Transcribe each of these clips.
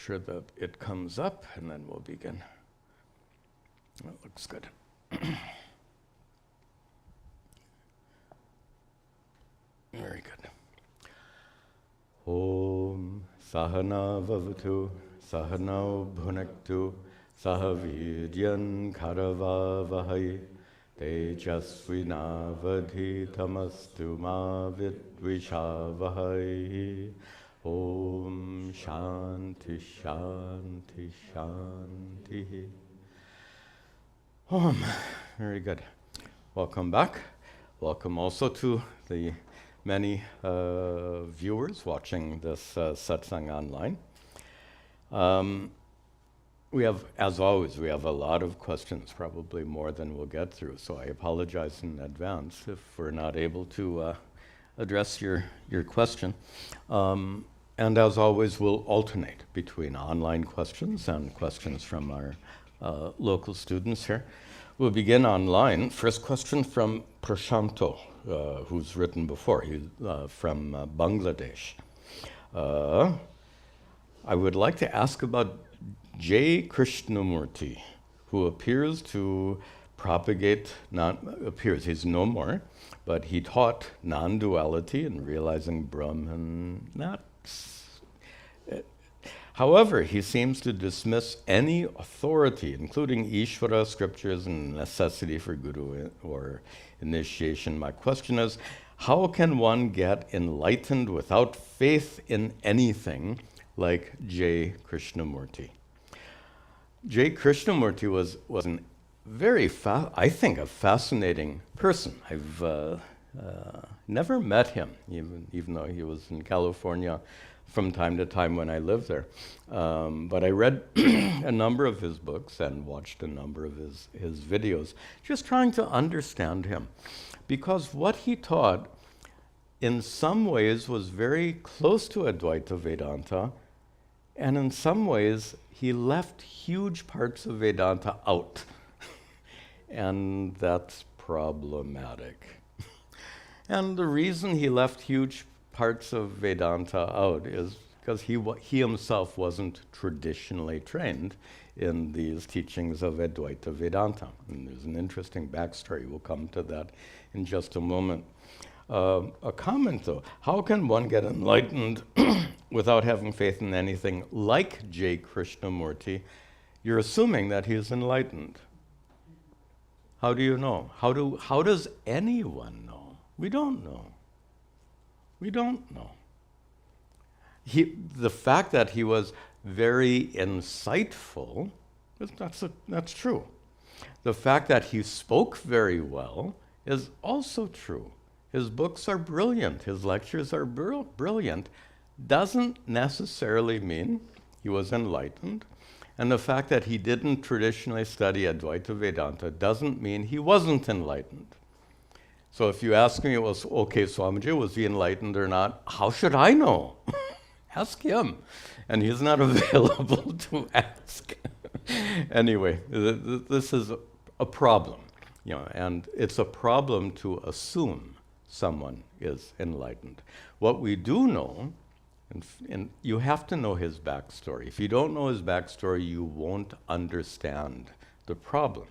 sure that it comes up, and then we'll begin. That looks good. Very good. Om Sahana Vavatu Sahano Bhunaktu Sahavidyan Karavavahai Tejasvinavadhitamastu ma vidvishavahai. Om Shanti Shanti Shanti. Om. Very good. Welcome back. Welcome also to the many viewers watching this satsang online. We have, as always, we have a lot of questions, probably more than we'll get through, so I apologize in advance if we're not able to address your question. And as always, we'll alternate between online questions and questions from our local students here. We'll begin online. First question from Prashanto, who's written before. He's from Bangladesh. I would like to ask about J Krishnamurti, who appears to propagate, he's no more, but he taught non-duality and realizing Brahman. However, he seems to dismiss any authority, including Ishvara scriptures and necessity for guru or initiation. My question is, how can one get enlightened without faith in anything like J Krishnamurti? J Krishnamurti was a very, I think, a fascinating person. I've never met him, even though he was in California from time to time when I lived there. But I read a number of his books and watched a number of his videos, just trying to understand him. Because what he taught, in some ways, was very close to Advaita Vedanta, and in some ways, he left huge parts of Vedanta out. And that's problematic. And the reason he left huge parts of Vedanta out is because he himself wasn't traditionally trained in these teachings of Advaita Vedanta. And there's an interesting backstory. We'll come to that in just a moment. A comment though, how can one get enlightened without having faith in anything like J Krishnamurti? You're assuming that he is enlightened. How do you know? How does anyone know? We don't know. We don't know. The fact that he was very insightful, that's true. The fact that he spoke very well is also true. His books are brilliant, his lectures are brilliant, doesn't necessarily mean he was enlightened. And the fact that he didn't traditionally study Advaita Vedanta doesn't mean he wasn't enlightened. So if you ask me, well, okay, Swamiji, was he enlightened or not? How should I know? Ask him. And he's not available to ask. Anyway, this is a problem, and it's a problem to assume someone is enlightened. What we do know, and you have to know his backstory. If you don't know his backstory, you won't understand the problem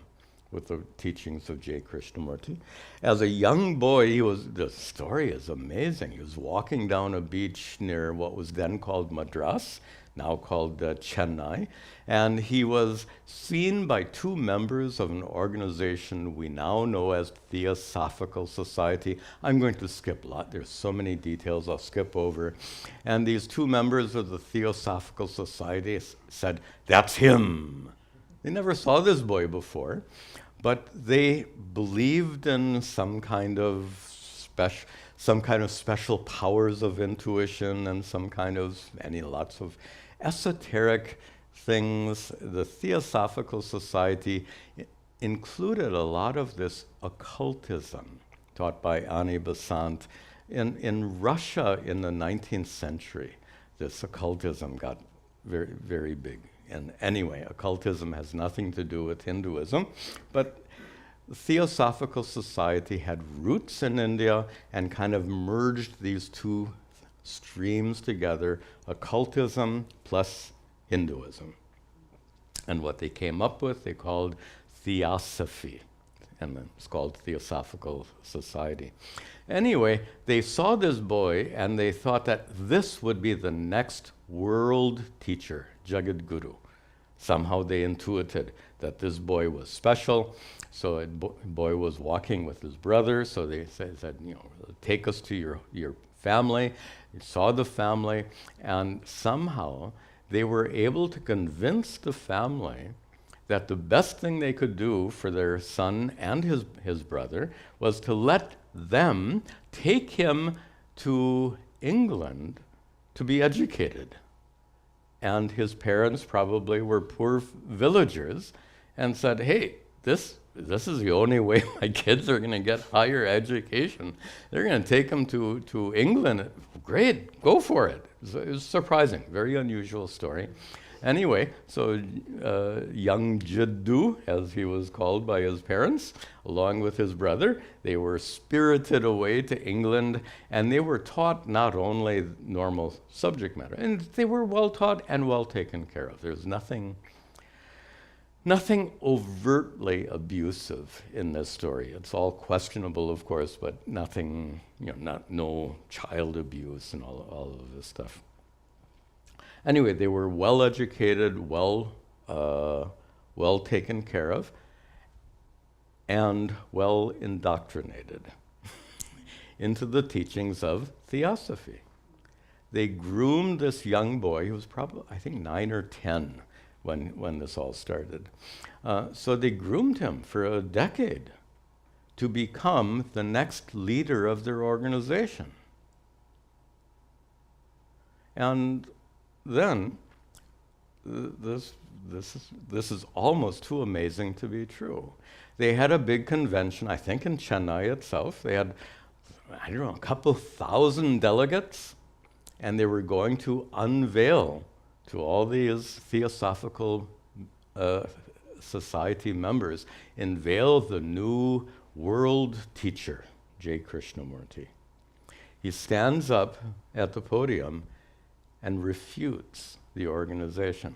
with the teachings of J Krishnamurti. As a young boy, the story is amazing. He was walking down a beach near what was then called Madras, now called Chennai, and he was seen by two members of an organization we now know as Theosophical Society. I'm going to skip a lot. There's so many details I'll skip over. And these two members of the Theosophical Society said, "That's him." They never saw this boy before, but they believed in some kind of special powers of intuition and lots of esoteric things. The Theosophical Society included a lot of this occultism taught by Annie Besant. In Russia in the 19th century, this occultism got very, very big. And anyway, occultism has nothing to do with Hinduism, but the Theosophical Society had roots in India and kind of merged these two streams together, occultism plus Hinduism. And what they came up with, they called theosophy. And then it's called Theosophical Society. Anyway, they saw this boy and they thought that this would be the next world teacher, Jagat Guru. Somehow they intuited that this boy was special. So a boy was walking with his brother. So they said, you know, take us to your family. They saw the family, and somehow they were able to convince the family that the best thing they could do for their son and his brother was to let them take him to England to be educated. And his parents probably were poor villagers and said, hey, this is the only way my kids are going to get higher education. They're going to take them to England. Great, go for it. It was surprising, very unusual story. Anyway, so young Jiddu, as he was called by his parents, along with his brother, they were spirited away to England, and they were taught not only normal subject matter, and they were well taught and well taken care of. There's nothing overtly abusive in this story. It's all questionable, of course, but nothing, no child abuse and all of this stuff. Anyway, they were well educated, well taken care of, and well indoctrinated into the teachings of theosophy. They groomed this young boy, he was probably, I think, 9 or 10 when this all started. So they groomed him for a decade to become the next leader of their organization. And then, this is almost too amazing to be true. They had a big convention, I think in Chennai itself. They had, I don't know, a couple thousand delegates, and they were going to unveil to all these Theosophical Society members, unveil the new world teacher, J Krishnamurti. He stands up at the podium and refutes the organization.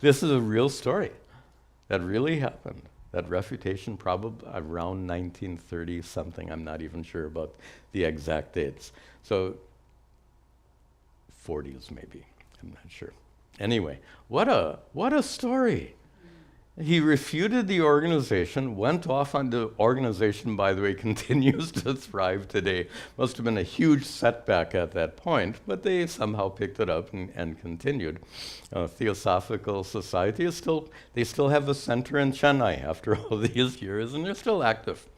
This is a real story that really happened. That refutation probably around 1930 something. I'm not even sure about the exact dates. So 40s maybe, I'm not sure. Anyway, what a story. He refuted the organization, went off on the organization, by the way, continues to thrive today. Must have been a huge setback at that point, but they somehow picked it up and continued. Theosophical Society is they still have a center in Chennai after all these years, and they're still active.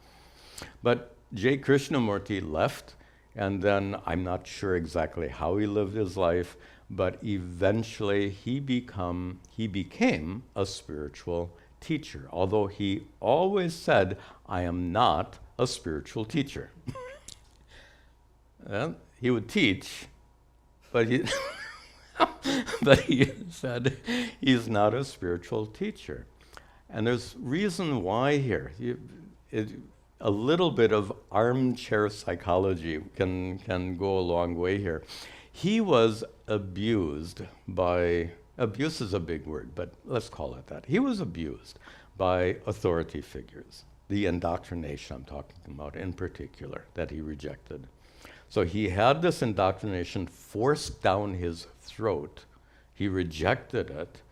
But J Krishnamurti left, and then I'm not sure exactly how he lived his life, but eventually he became a spiritual teacher, although he always said, I am not a spiritual teacher. He would teach, but he said he's not a spiritual teacher. And there's reason why here. A little bit of armchair psychology can go a long way here. He was abused by, abuse is a big word, but let's call it that. He was abused by authority figures, the indoctrination I'm talking about in particular, that he rejected. So he had this indoctrination forced down his throat. He rejected it,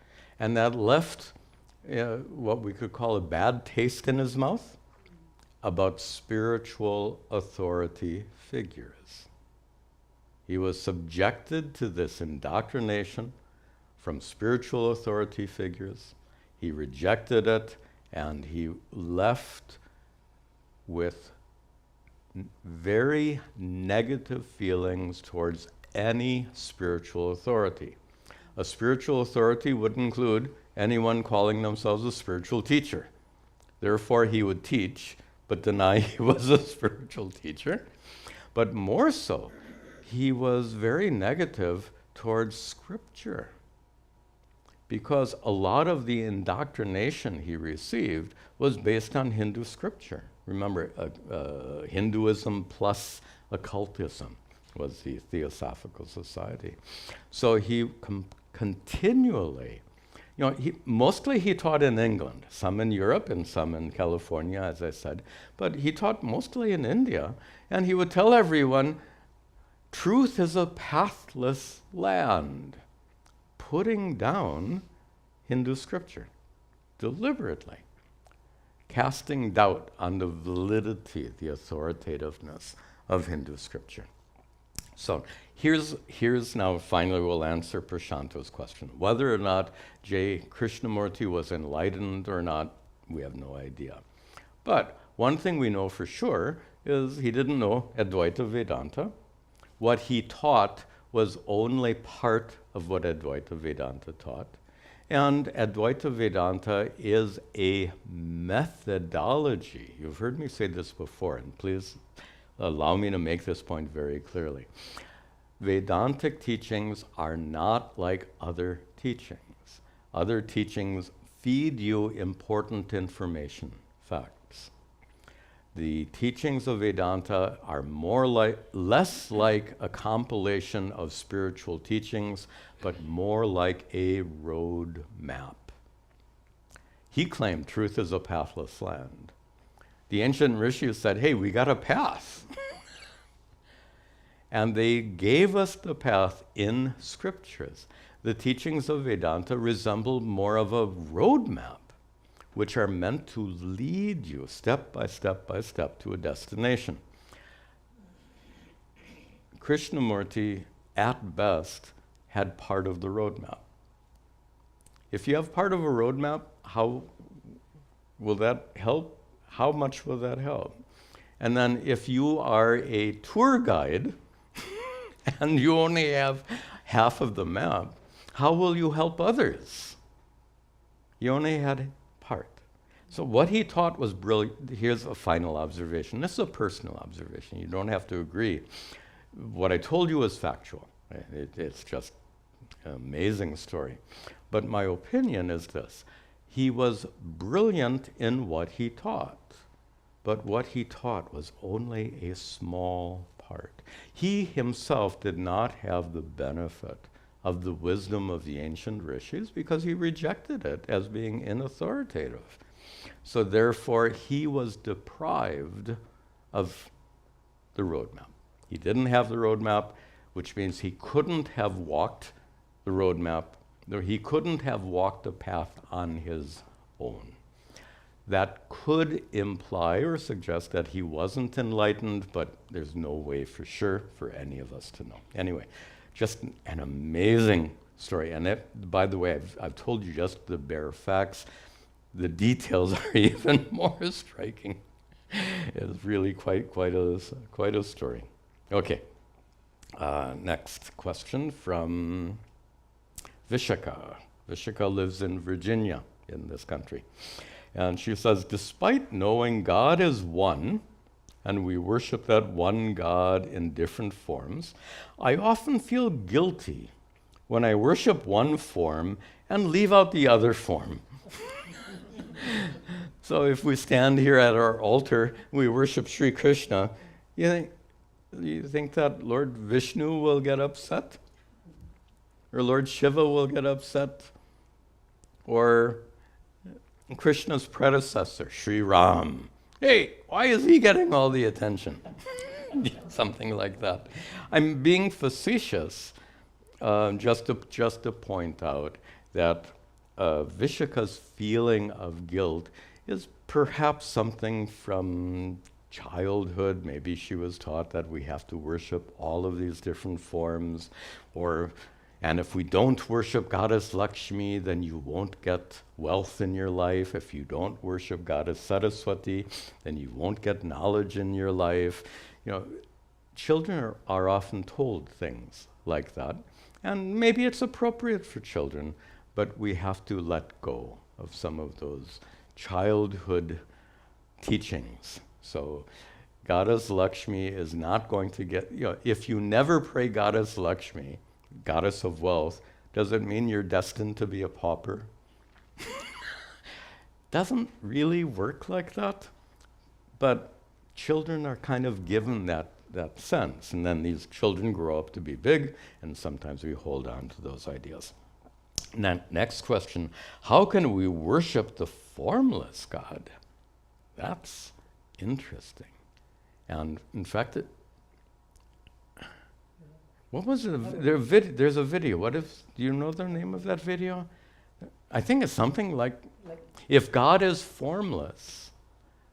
and that left what we could call a bad taste in his mouth about spiritual authority figures. He was subjected to this indoctrination from spiritual authority figures. He rejected it, and he left with very negative feelings towards any spiritual authority. A spiritual authority would include anyone calling themselves a spiritual teacher. Therefore, he would teach, but deny he was a spiritual teacher. But more so, he was very negative towards scripture, because a lot of the indoctrination he received was based on Hindu scripture. Remember, Hinduism plus occultism. was the Theosophical Society. So he continually, mostly he taught in England, some in Europe and some in California, as I said, but he taught mostly in India, and he would tell everyone, truth is a pathless land, putting down Hindu scripture deliberately, casting doubt on the validity, the authoritativeness of Hindu scripture. So here's now finally we'll answer Prashanto's question. Whether or not J Krishnamurti was enlightened or not, we have no idea. But one thing we know for sure is he didn't know Advaita Vedanta. What he taught was only part of what Advaita Vedanta taught. And Advaita Vedanta is a methodology. You've heard me say this before, and please allow me to make this point very clearly. Vedantic teachings are not like other teachings. Other teachings feed you important information, facts. The teachings of Vedanta are less like a compilation of spiritual teachings, but more like a road map. He claimed truth is a pathless land. The ancient rishis said, hey, we got a path. And they gave us the path in scriptures. The teachings of Vedanta resemble more of a roadmap, which are meant to lead you step by step by step to a destination. Krishnamurti, at best, had part of the roadmap. If you have part of a roadmap, how will that help? How much will that help? And then if you are a tour guide and you only have half of the map, how will you help others? You only had part. So what he taught was brilliant. Here's a final observation. This is a personal observation. You don't have to agree. What I told you is factual. It's just an amazing story. But my opinion is this. He was brilliant in what he taught. But what he taught was only a small part. He himself did not have the benefit of the wisdom of the ancient rishis because he rejected it as being inauthoritative. So therefore, he was deprived of the roadmap. He didn't have the roadmap, which means he couldn't have walked the roadmap, or he couldn't have walked the path on his own. That could imply or suggest that he wasn't enlightened, but there's no way for sure for any of us to know. Anyway, just an amazing story. And it, by the way, I've told you just the bare facts. The details are even more striking. It's really quite a story. Okay, next question from Vishaka. Vishaka lives in Virginia in this country. And she says, despite knowing God is one, and we worship that one God in different forms, I often feel guilty when I worship one form and leave out the other form. So if we stand here at our altar, we worship Sri Krishna, you think that Lord Vishnu will get upset? Or Lord Shiva will get upset? Or Krishna's predecessor, Sri Ram. Hey, why is he getting all the attention? Something like that. I'm being facetious just to point out that Vishaka's feeling of guilt is perhaps something from childhood. Maybe she was taught that we have to worship all of these different forms, and if we don't worship Goddess Lakshmi, then you won't get wealth in your life. If you don't worship Goddess Saraswati, then you won't get knowledge in your life. Children are often told things like that. And maybe it's appropriate for children, but we have to let go of some of those childhood teachings. So Goddess Lakshmi is not going to get, if you never pray Goddess Lakshmi, goddess of wealth, does it mean you're destined to be a pauper? Doesn't really work like that. But children are kind of given that that sense. And then these children grow up to be big, and sometimes we hold on to those ideas. Now, next question, how can we worship the formless God? That's interesting. And in fact, what was it? There's a video. Do you know the name of that video? I think it's something like, if God is formless,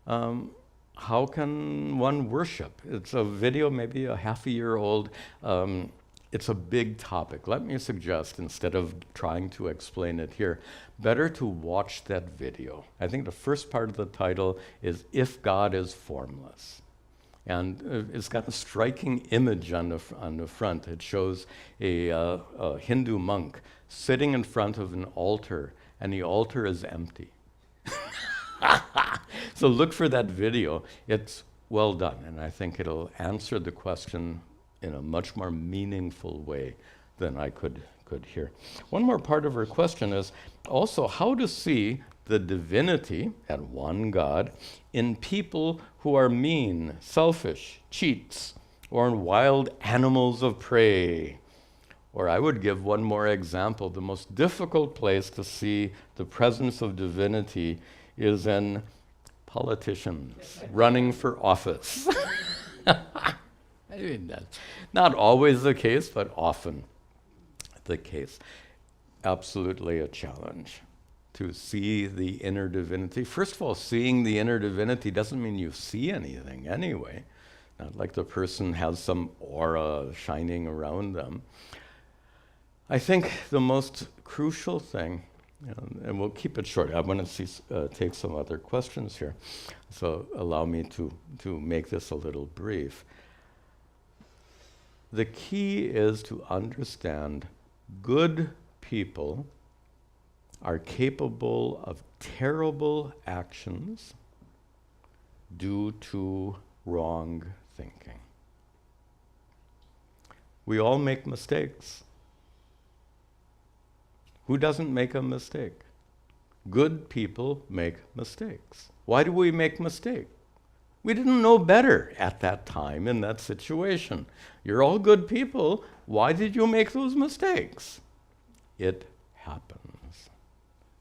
how can one worship? It's a video, maybe a half a year old. It's a big topic. Let me suggest, instead of trying to explain it here, better to watch that video. I think the first part of the title is If God is Formless. And it's got a striking image on the front. It shows a Hindu monk sitting in front of an altar, and the altar is empty. So look for that video. It's well done, and I think it'll answer the question in a much more meaningful way than I could hear. One more part of her question is also how to see the divinity, that one God, in people who are mean, selfish, cheats, or in wild animals of prey. Or I would give one more example. The most difficult place to see the presence of divinity is in politicians running for office. I mean, that's not always the case, but often the case. Absolutely a challenge to see the inner divinity. First of all, seeing the inner divinity doesn't mean you see anything anyway. Not like the person has some aura shining around them. I think the most crucial thing, and we'll keep it short. I want to take some other questions here, so allow me to make this a little brief. The key is to understand good people are capable of terrible actions due to wrong thinking. We all make mistakes. Who doesn't make a mistake? Good people make mistakes. Why do we make mistakes? We didn't know better at that time in that situation. You're all good people. Why did you make those mistakes? It happens.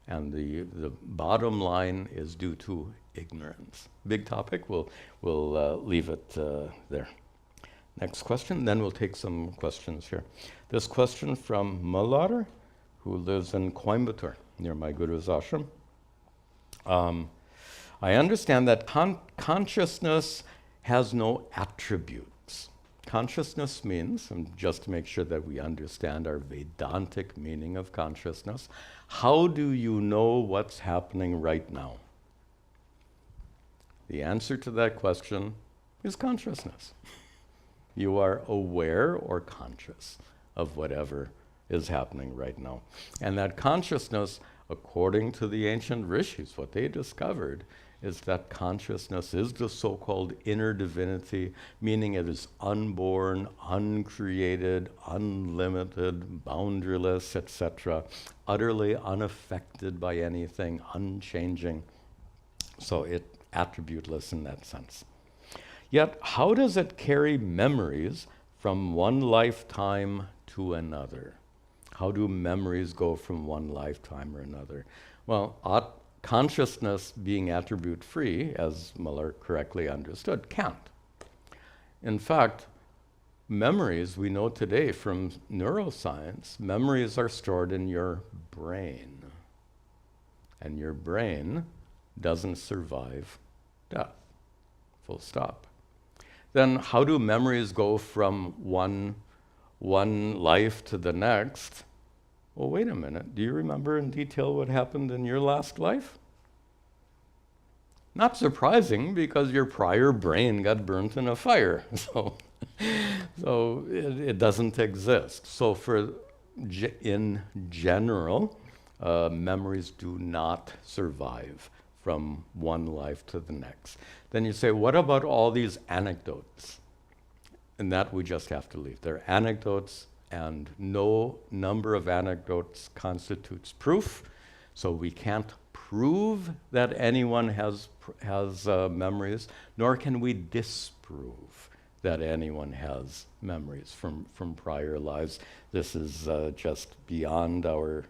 And the bottom line is due to ignorance. Big topic, we'll leave it there. Next question, then we'll take some questions here. This question from Malar, who lives in Coimbatore, near my Guru's ashram. I understand that consciousness has no attributes. Consciousness means, and just to make sure that we understand our Vedantic meaning of consciousness, how do you know what's happening right now? The answer to that question is consciousness. You are aware or conscious of whatever is happening right now. And that consciousness, according to the ancient rishis, what they discovered is that consciousness is the so-called inner divinity, meaning it is unborn, uncreated, unlimited, boundaryless, etc., utterly unaffected by anything, unchanging. So it attributeless in that sense. Yet, how does it carry memories from one lifetime to another? How do memories go from one lifetime or another? Well, consciousness being attribute-free, as Muller correctly understood, can't. In fact, memories, we know today from neuroscience, memories are stored in your brain. And your brain doesn't survive death. Full stop. Then how do memories go from one life to the next? Well, wait a minute. Do you remember in detail what happened in your last life? Not surprising, because your prior brain got burnt in a fire. So it doesn't exist. So in general, memories do not survive from one life to the next. Then you say, what about all these anecdotes? And that we just have to leave. They're anecdotes, and no number of anecdotes constitutes proof. So we can't prove that anyone has memories, nor can we disprove that anyone has memories from prior lives. This is just beyond our,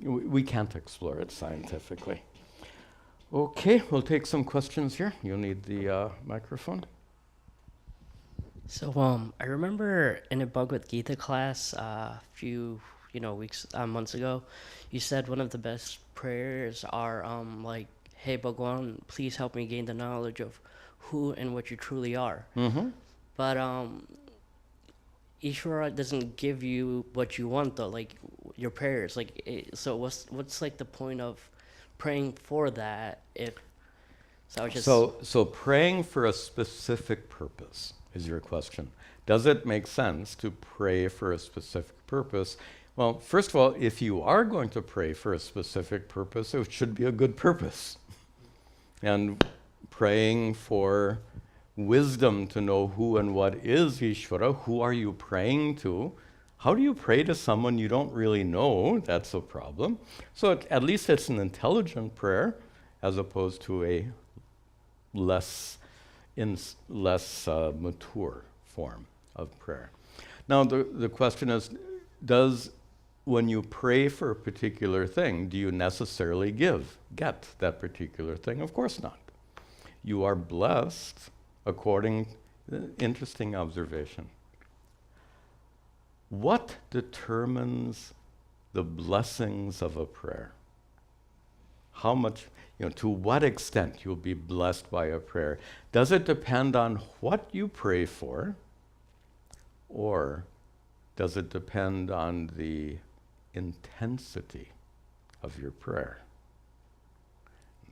we can't explore it scientifically. Okay, we'll take some questions here. You'll need the microphone. So I remember in a Bhagavad Gita class a few weeks months ago, you said one of the best prayers are like, "Hey Bhagwan, please help me gain the knowledge of who and what you truly are." Mm-hmm. But Ishvara doesn't give you what you want though, like your prayers. So what's like the point of praying for that if? So I was just So praying for a specific purpose is your question. Does it make sense to pray for a specific purpose? Well, first of all, if you are going to pray for a specific purpose, it should be a good purpose. And praying for wisdom to know who and what is Ishvara, who are you praying to? How do you pray to someone you don't really know? That's a problem. So at least it's an intelligent prayer as opposed to a less mature form of prayer. Now the question is, when you pray for a particular thing, do you necessarily get that particular thing? Of course not. You are blessed according, interesting observation. What determines the blessings of a prayer? How much, to what extent you'll be blessed by a prayer? Does it depend on what you pray for, or does it depend on the intensity of your prayer?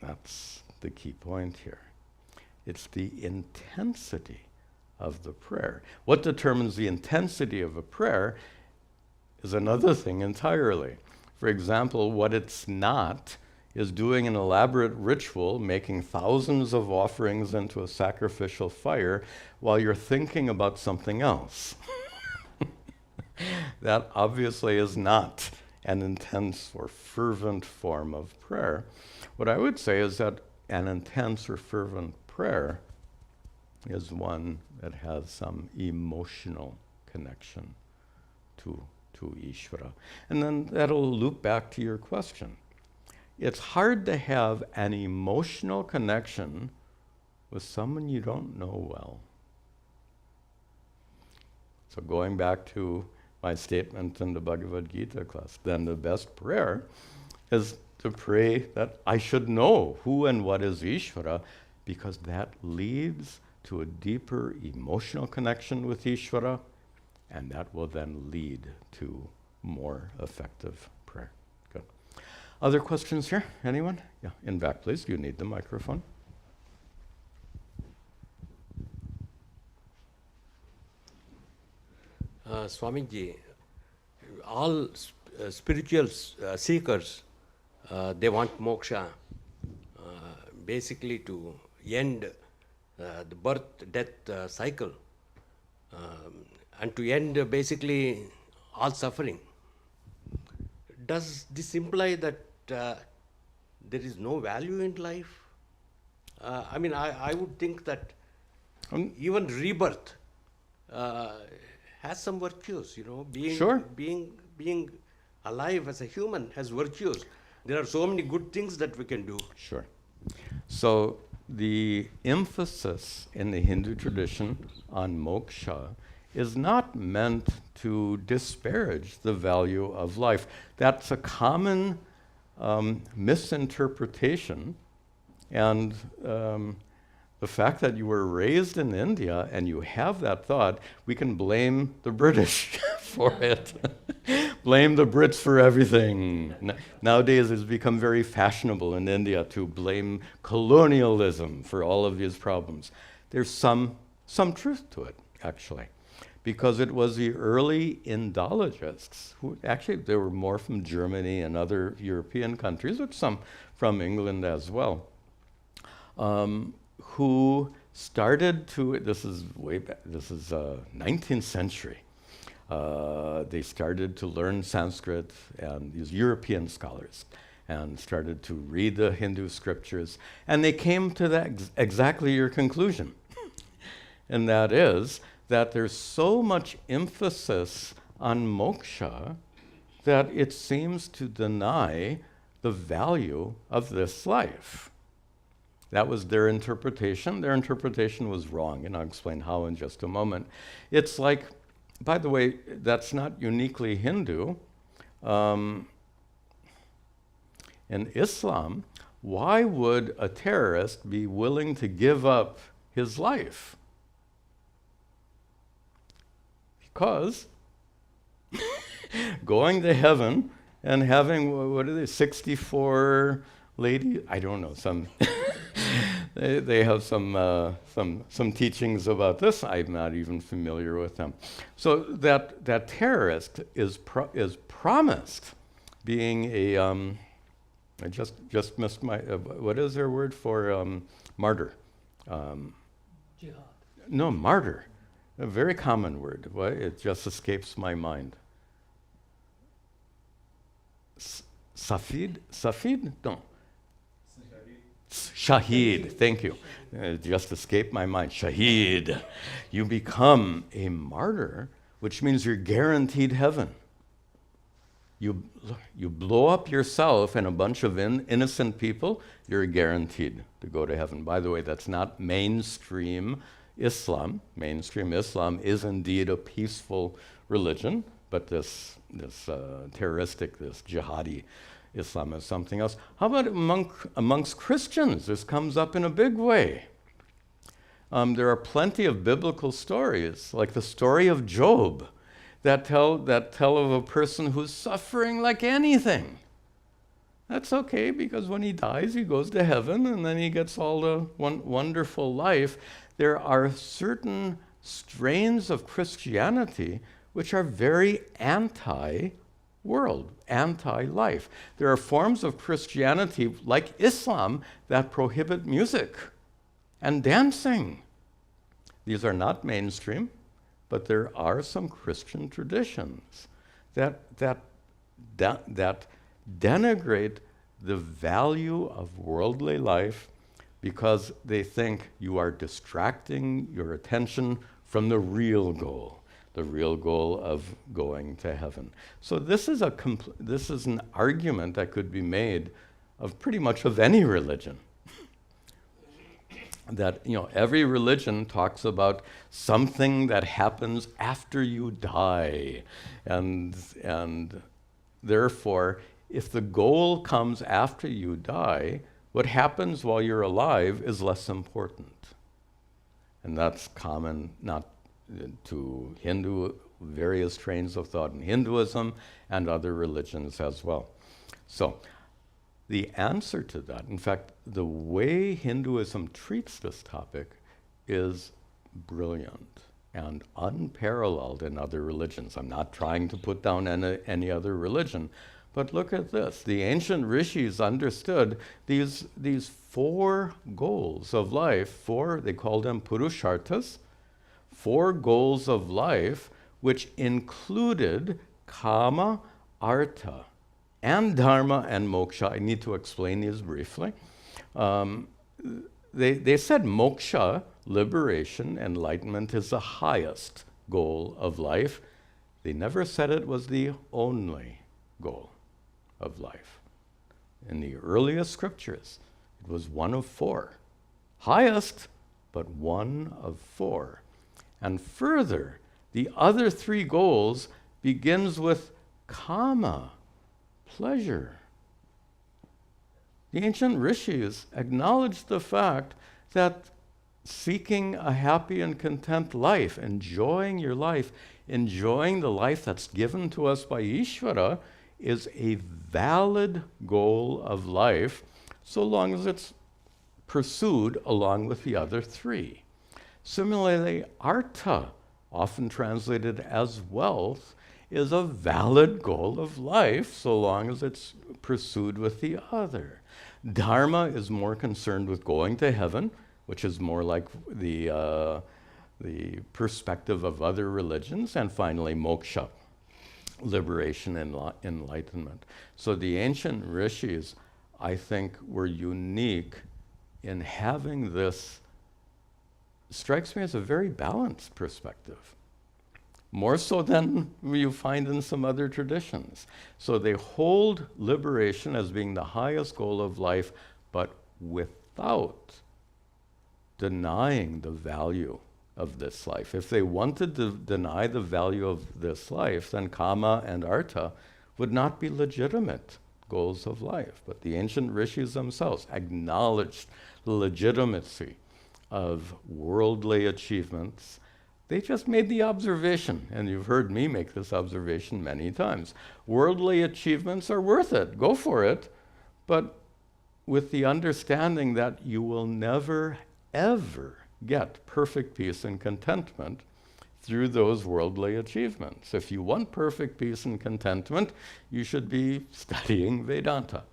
That's the key point here. It's the intensity of the prayer. What determines the intensity of a prayer is another thing entirely. For example, what it's not is doing an elaborate ritual, making thousands of offerings into a sacrificial fire while you're thinking about something else. That obviously is not an intense or fervent form of prayer. What I would say is that an intense or fervent prayer is one that has some emotional connection to Ishvara. And then that'll loop back to your question. It's hard to have an emotional connection with someone you don't know well. So going back to my statement in the Bhagavad Gita class, then the best prayer is to pray that I should know who and what is Ishvara, because that leads to a deeper emotional connection with Ishvara, and that will then lead to more effective prayer. Good. Other questions here? Anyone? Yeah, in back, please. You need the microphone. Swamiji, all spiritual seekers, they want moksha, basically to end the birth-death cycle, and to end basically all suffering. Does this imply that there is no value in life? I would think that even rebirth has some virtues, Sure. Being alive as a human has virtues. There are so many good things that we can do. Sure. So the emphasis in the Hindu tradition on moksha is not meant to disparage the value of life. That's a common misinterpretation, and the fact that you were raised in India and you have that thought, we can blame the British for it. Blame the Brits for everything. Nowadays it's become very fashionable in India to blame colonialism for all of these problems. There's some truth to it, actually, because it was the early Indologists, who actually they were more from Germany and other European countries, but some from England as well, who started to, this is way back, this is 19th century. They started to learn Sanskrit, and these European scholars, and started to read the Hindu scriptures, and they came to that exactly your conclusion. and that is that there's so much emphasis on moksha that it seems to deny the value of this life. That was their interpretation. Their interpretation was wrong, and I'll explain how in just a moment. It's like, by the way, that's not uniquely Hindu. In Islam, why would a terrorist be willing to give up his life? Because going to heaven and having, what are they, 64 ladies? I don't know, some they have some teachings about this. I'm not even familiar with them. So that terrorist is promised being a, I just missed my, what is their word for martyr? Jihad. No, martyr. A very common word. It just escapes my mind. Safid? Safid? No. Shaheed, thank you. It just escaped my mind. Shaheed. You become a martyr, which means you're guaranteed heaven. You blow up yourself and a bunch of innocent people, you're guaranteed to go to heaven. By the way, that's not mainstream Islam. Mainstream Islam is indeed a peaceful religion, but this terroristic, this jihadi Islam is something else. How about amongst Christians? This comes up in a big way. There are plenty of biblical stories, like the story of Job, that tell of a person who's suffering like anything. That's okay, because when he dies, he goes to heaven, and then he gets all the wonderful life. There are certain strains of Christianity which are very anti-world, anti-life. There are forms of Christianity, like Islam, that prohibit music and dancing. These are not mainstream, but there are some Christian traditions that denigrate the value of worldly life because they think you are distracting your attention from the real goal of going to heaven. So this is an argument that could be made of pretty much of any religion. That, every religion talks about something that happens after you die. And therefore, if the goal comes after you die, what happens while you're alive is less important. And that's common not to various trains of thought in Hinduism and other religions as well. So, the answer to that, in fact, the way Hinduism treats this topic is brilliant and unparalleled in other religions. I'm not trying to put down any other religion, but look at this. The ancient rishis understood these four goals of life, they called them purusharthas, 4 goals of life, which included kama, artha, and dharma and moksha. I need to explain these briefly. They said moksha, liberation, enlightenment, is the highest goal of life. They never said it was the only goal of life. In the earliest scriptures, it was one of 4. Highest, but one of 4. And further, the other 3 goals begins with kama, pleasure. The ancient rishis acknowledged the fact that seeking a happy and content life, enjoying your life, enjoying the life that's given to us by Ishvara, is a valid goal of life, so long as it's pursued along with the other 3. Similarly, artha, often translated as wealth, is a valid goal of life so long as it's pursued with the other. Dharma is more concerned with going to heaven, which is more like the perspective of other religions, and finally moksha, liberation and enlightenment. So the ancient rishis, I think, were unique in having this strikes me as a very balanced perspective, more so than you find in some other traditions. So they hold liberation as being the highest goal of life, but without denying the value of this life. If they wanted to deny the value of this life, then kama and artha would not be legitimate goals of life. But the ancient rishis themselves acknowledged the legitimacy of worldly achievements. They just made the observation, and you've heard me make this observation many times. Worldly achievements are worth it, go for it, but with the understanding that you will never, ever get perfect peace and contentment through those worldly achievements. If you want perfect peace and contentment, you should be studying Vedanta.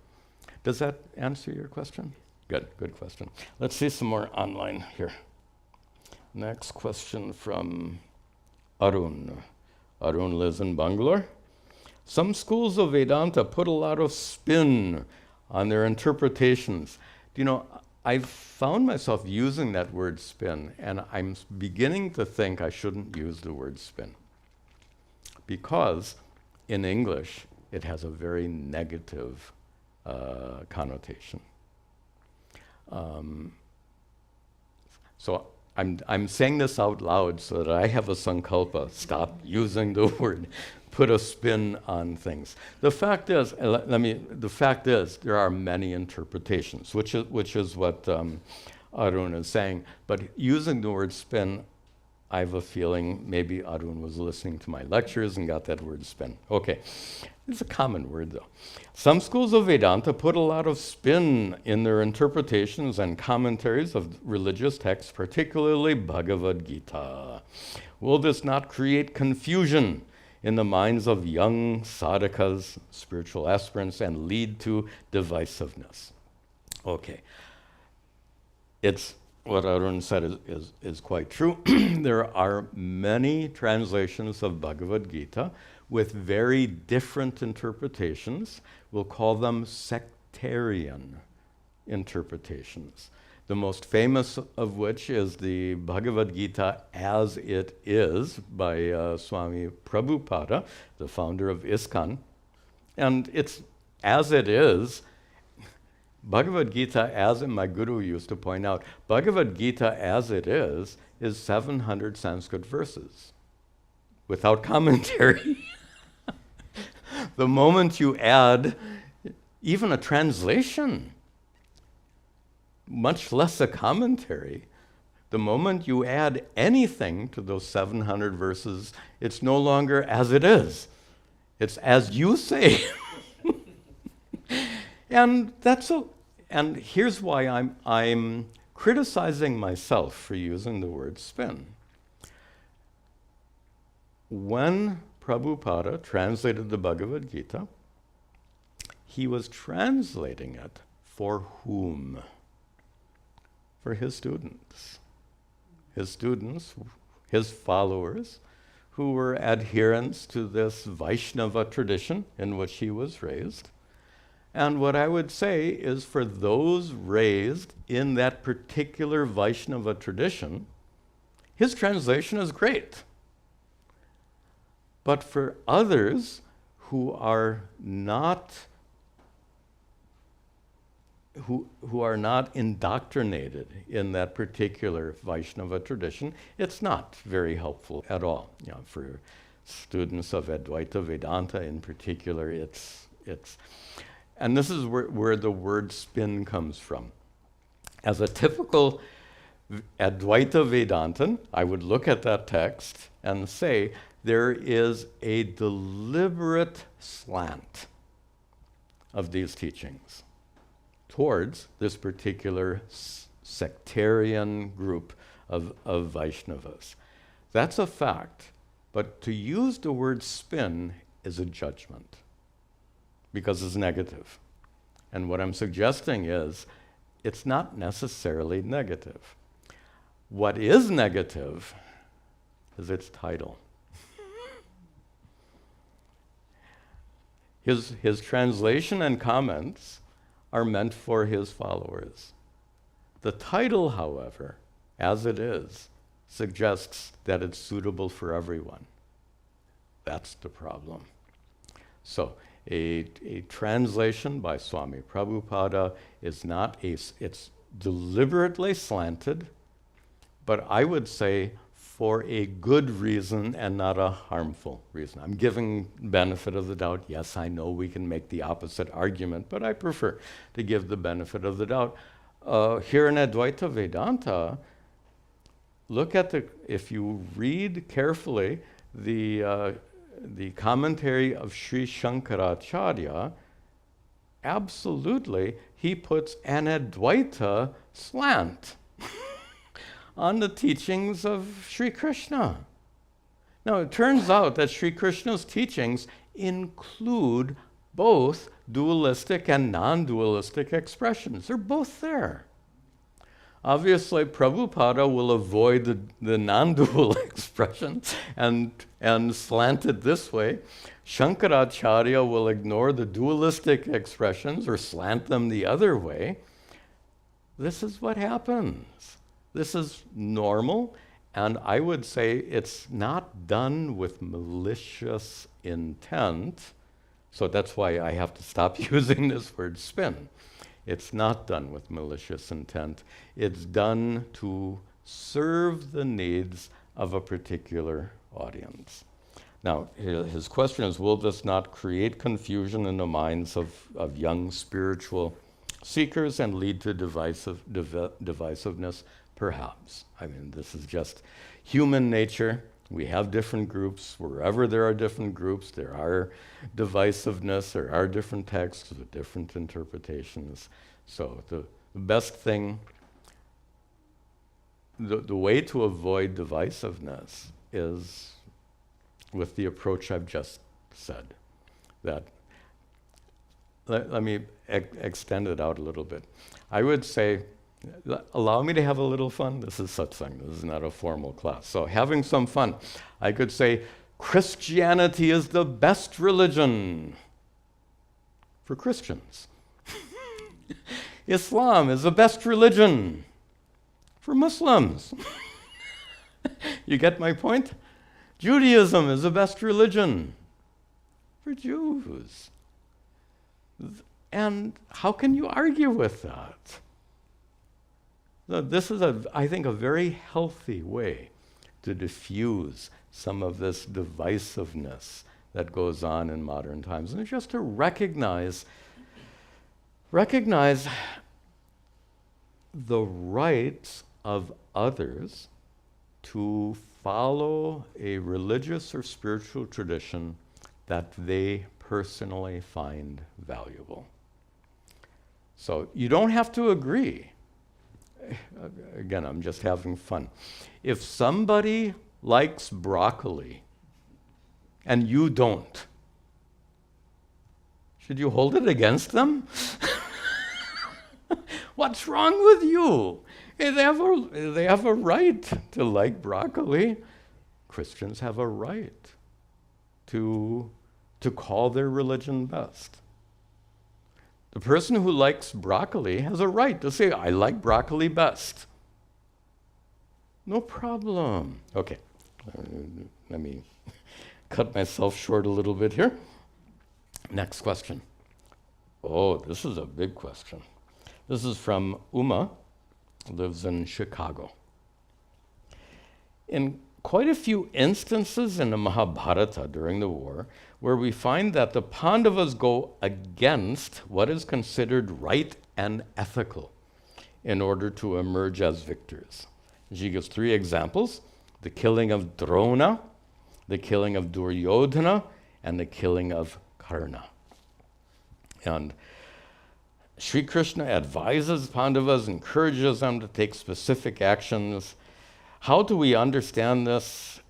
Does that answer your question? Good question. Let's see some more online here. Next question from Arun. Arun lives in Bangalore. Some schools of Vedanta put a lot of spin on their interpretations. You know, I've found myself using that word spin, and I'm beginning to think I shouldn't use the word spin, because in English it has a very negative connotation. So I'm saying this out loud so that I have a sankalpa. Stop using the word, put a spin on things. The fact is, there are many interpretations, which is what Arun is saying. But using the word spin, I have a feeling maybe Arun was listening to my lectures and got that word spin. Okay, it's a common word though. Some schools of Vedanta put a lot of spin in their interpretations and commentaries of religious texts, particularly Bhagavad Gita. Will this not create confusion in the minds of young sadhakas, spiritual aspirants, and lead to divisiveness? Okay. It's what Arun said is quite true. There are many translations of Bhagavad Gita with very different interpretations. We'll call them sectarian interpretations. The most famous of which is the Bhagavad Gita as it is by Swami Prabhupada, the founder of ISKCON. And it's as it is. Bhagavad Gita, as my guru used to point out, Bhagavad Gita as it is 700 Sanskrit verses without commentary. The moment you add even a translation, much less a commentary, the moment you add anything to those 700 verses, it's no longer as it is. It's as you say. And here's why I'm criticizing myself for using the word spin. When Prabhupada translated the Bhagavad Gita, he was translating it for whom? For his students. His students, his followers, who were adherents to this Vaishnava tradition in which he was raised. And what I would say is, for those raised in that particular Vaishnava tradition, his translation is great. But for others who are not indoctrinated in that particular Vaishnava tradition, it's not very helpful at all. You know, for students of Advaita Vedanta in particular, it's and this is where the word spin comes from. As a typical Advaita Vedantan, I would look at that text and say, there is a deliberate slant of these teachings towards this particular sectarian group of Vaishnavas. That's a fact, but to use the word spin is a judgment, because it's negative. And what I'm suggesting is, it's not necessarily negative. What is negative is its title. His translation and comments are meant for his followers. The title, however, as it is, suggests that it's suitable for everyone. That's the problem. So a translation by Swami Prabhupada is not it's deliberately slanted, but I would say for a good reason and not a harmful reason. I'm giving benefit of the doubt. Yes, I know we can make the opposite argument, but I prefer to give the benefit of the doubt. Here in Advaita Vedanta, look at if you read carefully the commentary of Sri Shankaracharya, absolutely he puts an Advaita slant on the teachings of Sri Krishna. Now, it turns out that Sri Krishna's teachings include both dualistic and non-dualistic expressions. They're both there. Obviously, Prabhupada will avoid the non-dual expression and slant it this way. Shankaracharya will ignore the dualistic expressions or slant them the other way. This is what happens. This is normal, and I would say it's not done with malicious intent. So that's why I have to stop using this word spin. It's not done with malicious intent. It's done to serve the needs of a particular audience. Now, his question is, will this not create confusion in the minds of young spiritual seekers and lead to divisiveness? Perhaps. I mean, this is just human nature. We have different groups. Wherever there are different groups, there are divisiveness, there are different texts with different interpretations. So the best thing, the way to avoid divisiveness is with the approach I've just said. That let me extend it out a little bit. I would say, allow me to have a little fun. This is Satsang. This is not a formal class. So having some fun, I could say, Christianity is the best religion for Christians. Islam is the best religion for Muslims. You get my point? Judaism is the best religion for Jews. And how can you argue with that? This is, I think, a very healthy way to diffuse some of this divisiveness that goes on in modern times. And just to recognize the rights of others to follow a religious or spiritual tradition that they personally find valuable. So you don't have to agree. Again, I'm just having fun. If somebody likes broccoli and you don't, should you hold it against them? What's wrong with you? They have a right to like broccoli. Christians have a right to call their religion best. The person who likes broccoli has a right to say, I like broccoli best. No problem. Okay, let me cut myself short a little bit here. Next question. Oh, this is a big question. This is from Uma, lives in Chicago. In quite a few instances in the Mahabharata during the war, where we find that the Pandavas go against what is considered right and ethical in order to emerge as victors. She gives 3 examples: the killing of Drona, the killing of Duryodhana, and the killing of Karna. And Sri Krishna advises Pandavas, encourages them to take specific actions. How do we understand this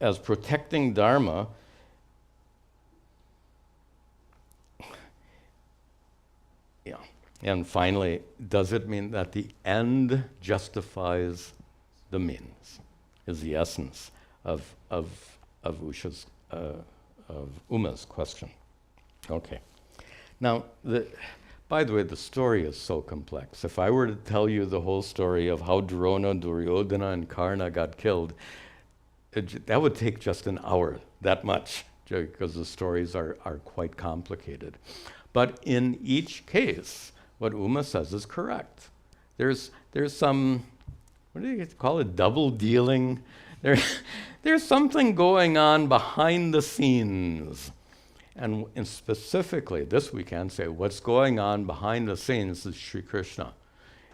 as protecting Dharma? Yeah. And finally, does it mean that the end justifies the means? Is the essence of Uma's question. Okay. Now, By the way, the story is so complex. If I were to tell you the whole story of how Drona, Duryodhana, and Karna got killed, that would take just an hour, that much, because the stories are quite complicated. But in each case, what Uma says is correct. There's some, what do you call it, double dealing? There's something going on behind the scenes. And specifically, this we can say, what's going on behind the scenes is Sri Krishna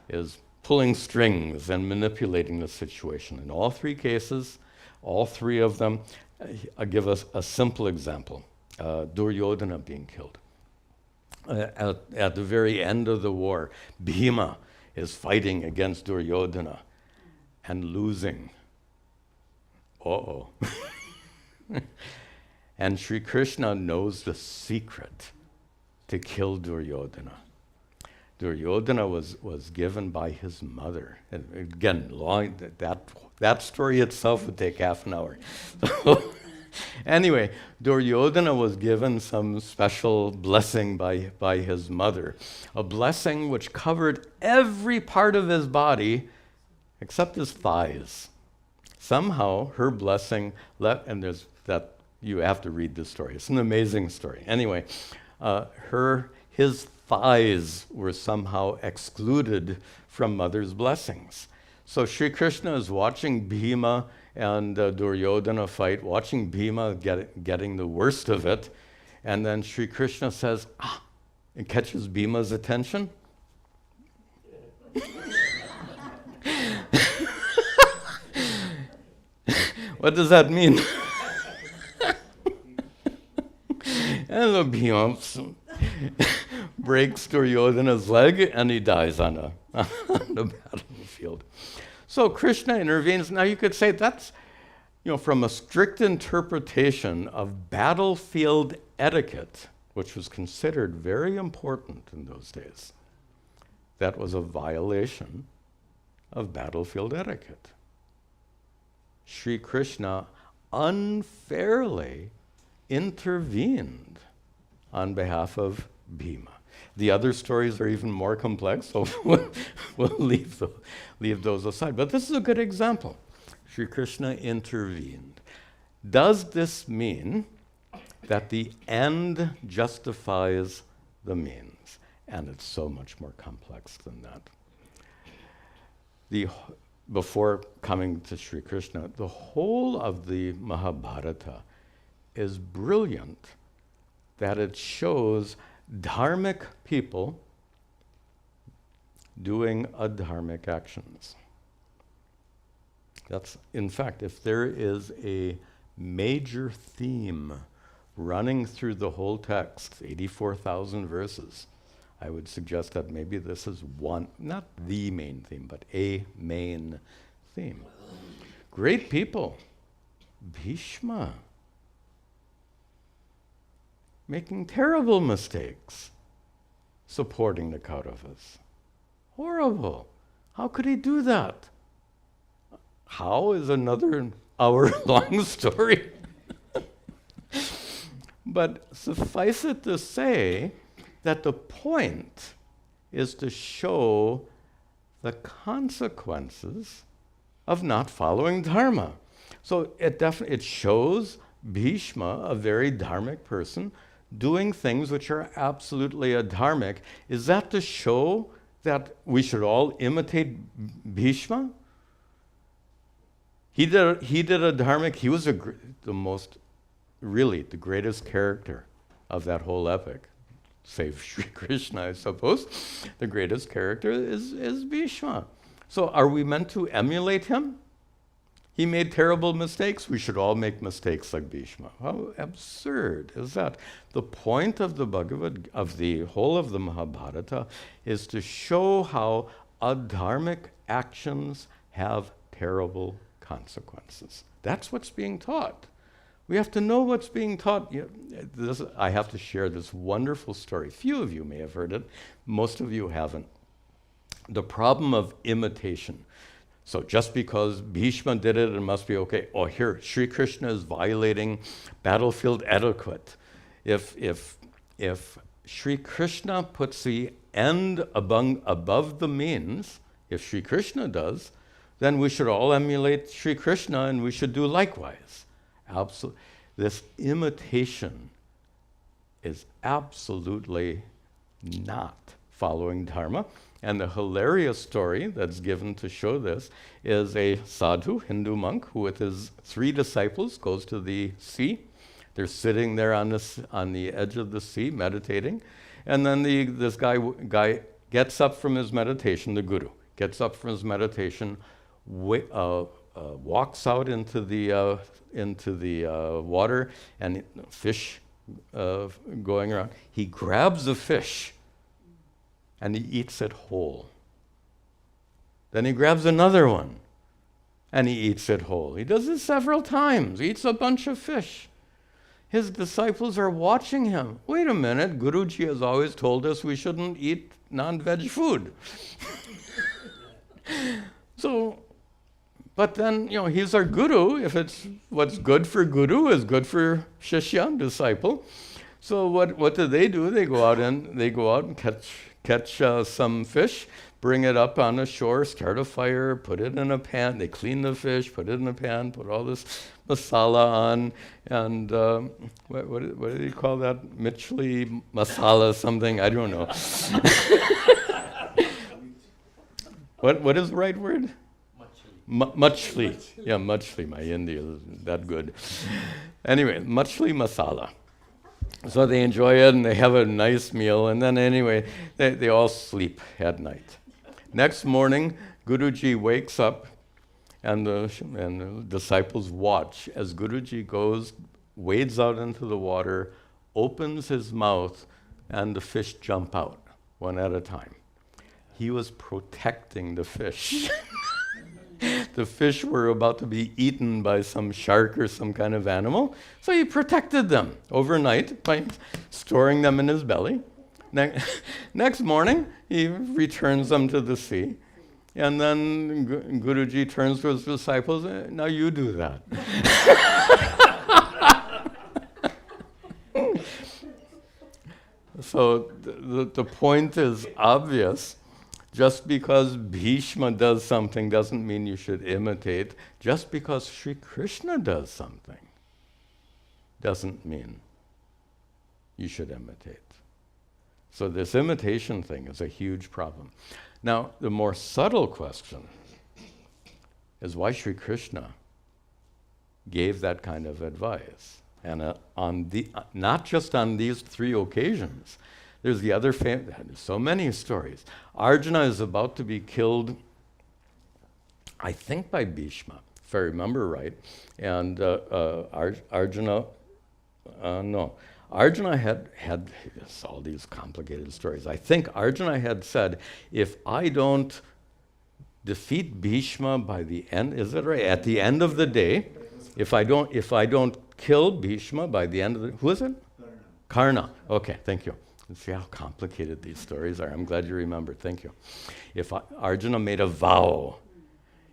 is pulling strings and manipulating the situation. In all three cases, all three of them, I'll give us a simple example. Duryodhana being killed. At the very end of the war, Bhima is fighting against Duryodhana and losing. Uh-oh. And Sri Krishna knows the secret to kill Duryodhana. Duryodhana was given by his mother. And again, that story itself would take half an hour. Anyway, Duryodhana was given some special blessing by his mother, a blessing which covered every part of his body except his thighs. Somehow, her blessing and there's that, you have to read this story. It's an amazing story. Anyway, his thighs were somehow excluded from mother's blessings. So Sri Krishna is watching Bhima and Duryodhana fight, watching Bhima getting the worst of it, and then Sri Krishna says, and catches Bhima's attention. What does that mean? And the Bhima breaks Duryodhana's leg and he dies on the battlefield. So Krishna intervenes. Now you could say that's, from a strict interpretation of battlefield etiquette, which was considered very important in those days, that was a violation of battlefield etiquette. Sri Krishna unfairly intervened on behalf of Bhima. The other stories are even more complex, so we'll leave those aside. But this is a good example. Sri Krishna intervened. Does this mean that the end justifies the means? And it's so much more complex than that. Before coming to Sri Krishna, the whole of the Mahabharata is brilliant that it shows dharmic people doing adharmic actions. That's, in fact, if there is a major theme running through the whole text, 84,000 verses, I would suggest that maybe this is one, not the main theme, but a main theme. Great people. Bhishma. Making terrible mistakes. Supporting the Kauravas. Horrible. How could he do that? How is another hour-long story. But suffice it to say that the point is to show the consequences of not following dharma. So it shows Bhishma, a very dharmic person, doing things which are absolutely adharmic. Is that to show that we should all imitate Bhishma? He did a dharmic. He was the greatest character of that whole epic. Save Sri Krishna, I suppose. The greatest character is Bhishma. So are we meant to emulate him? He made terrible mistakes. We should all make mistakes like Bhishma. How absurd is that? The point of the whole of the Mahabharata is to show how adharmic actions have terrible consequences. That's what's being taught. We have to know what's being taught. I have to share this wonderful story. Few of you may have heard it. Most of you haven't. The problem of imitation. So just because Bhishma did it, it must be okay. Oh, here, Sri Krishna is violating battlefield etiquette. If Sri Krishna puts the end above the means, if Sri Krishna does, then we should all emulate Sri Krishna and we should do likewise. This imitation is absolutely not following Dharma. And the hilarious story that's given to show this is a sadhu, Hindu monk, who with his 3 disciples goes to the sea. They're sitting there on the edge of the sea meditating. And then this guy gets up from his meditation, the guru, gets up from his meditation, walks out into the water, and fish going around. He grabs a fish and he eats it whole. Then he grabs another one and he eats it whole. He does this several times. He eats a bunch of fish. His disciples are watching him. Wait a minute, Guruji has always told us we shouldn't eat non-veg food. But then, he's our guru. If it's what's good for guru is good for shishya, disciple. So what do? They go out and catch some fish, bring it up on the shore, start a fire, put it in a pan. They clean the fish, put it in a pan, put all this masala on, and what do you call that? Michli masala something? I don't know. What is the right word? Machli. Yeah, machli. My Hindi is that good. Anyway, machli masala. So they enjoy it and they have a nice meal, and then anyway, they all sleep at night. Next morning, Guruji wakes up and the disciples watch as Guruji wades out into the water, opens his mouth, and the fish jump out one at a time. He was protecting the fish. The fish were about to be eaten by some shark or some kind of animal, so he protected them overnight by storing them in his belly. Next morning, he returns them to the sea, and then Guruji turns to his disciples, now you do that. So the point is obvious. Just because Bhishma does something doesn't mean you should imitate. Just because Sri Krishna does something doesn't mean you should imitate. So this imitation thing is a huge problem. Now, the more subtle question is why Sri Krishna gave that kind of advice. And not just on these 3 occasions. There's the other so many stories. Arjuna is about to be killed, I think by Bhishma, if I remember right. And Arjuna had all these complicated stories. I think Arjuna had said, if I don't defeat Bhishma by the end, is it right? At the end of the day, if I don't kill Bhishma by the end of the, who is it? Karna. Okay, thank you. See how complicated these stories are. I'm glad you remembered. Thank you. Arjuna made a vow,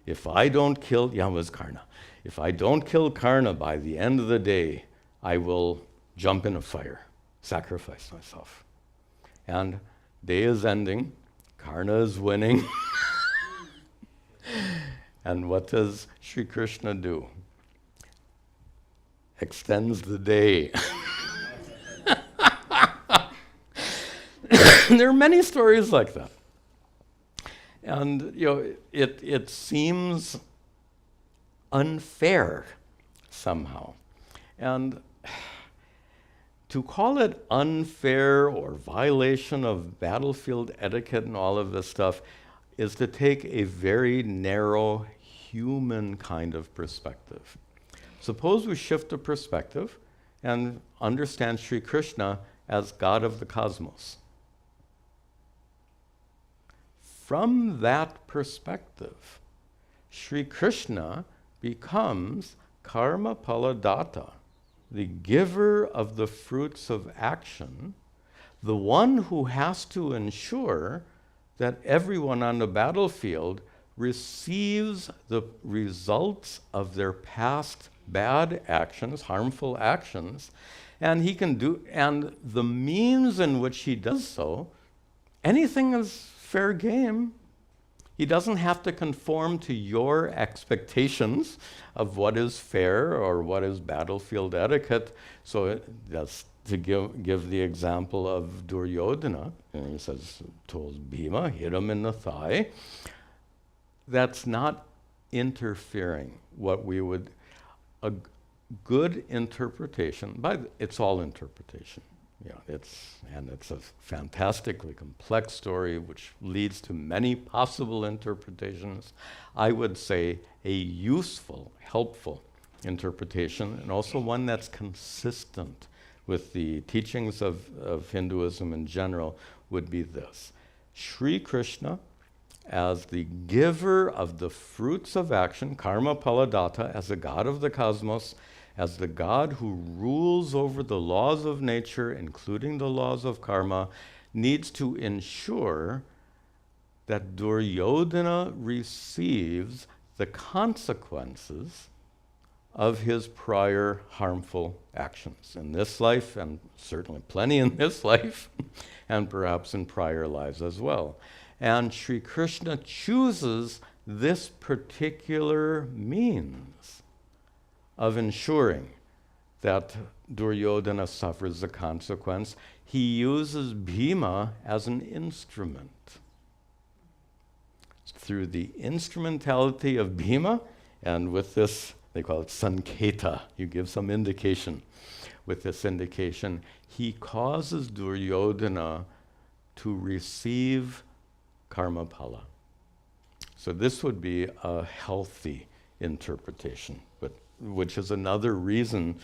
if I don't kill, it was Karna. If I don't kill Karna by the end of the day, I will jump in a fire, sacrifice myself. And day is ending, Karna is winning. And what does Sri Krishna do? Extends the day. There are many stories like that. And it seems unfair somehow. And to call it unfair or violation of battlefield etiquette and all of this stuff is to take a very narrow human kind of perspective. Suppose we shift the perspective and understand Sri Krishna as God of the cosmos. From that perspective, Sri Krishna becomes karma paladatta, the giver of the fruits of action, the one who has to ensure that everyone on the battlefield receives the results of their past bad actions, harmful actions, and he can do, and the means in which he does so, anything is fair game. He doesn't have to conform to your expectations of what is fair or what is battlefield etiquette. So that's to give the example of Duryodhana. And he says, told Bhima, hit him in the thigh. That's not interfering. What we would, a good interpretation, it's all interpretation. Yeah, it's a fantastically complex story which leads to many possible interpretations. I would say a useful, helpful interpretation, and also one that's consistent with the teachings of Hinduism in general, would be this. Sri Krishna, as the giver of the fruits of action, karma paladatta, as the God of the cosmos, as the God who rules over the laws of nature, including the laws of karma, needs to ensure that Duryodhana receives the consequences of his prior harmful actions in this life, and certainly plenty in this life, and perhaps in prior lives as well. And Sri Krishna chooses this particular means of ensuring that Duryodhana suffers the consequence. He uses Bhima as an instrument. Through the instrumentality of Bhima, and with this, they call it sanketa, you give some indication. With this indication, he causes Duryodhana to receive karma pala. So this would be a healthy interpretation, but which is another reason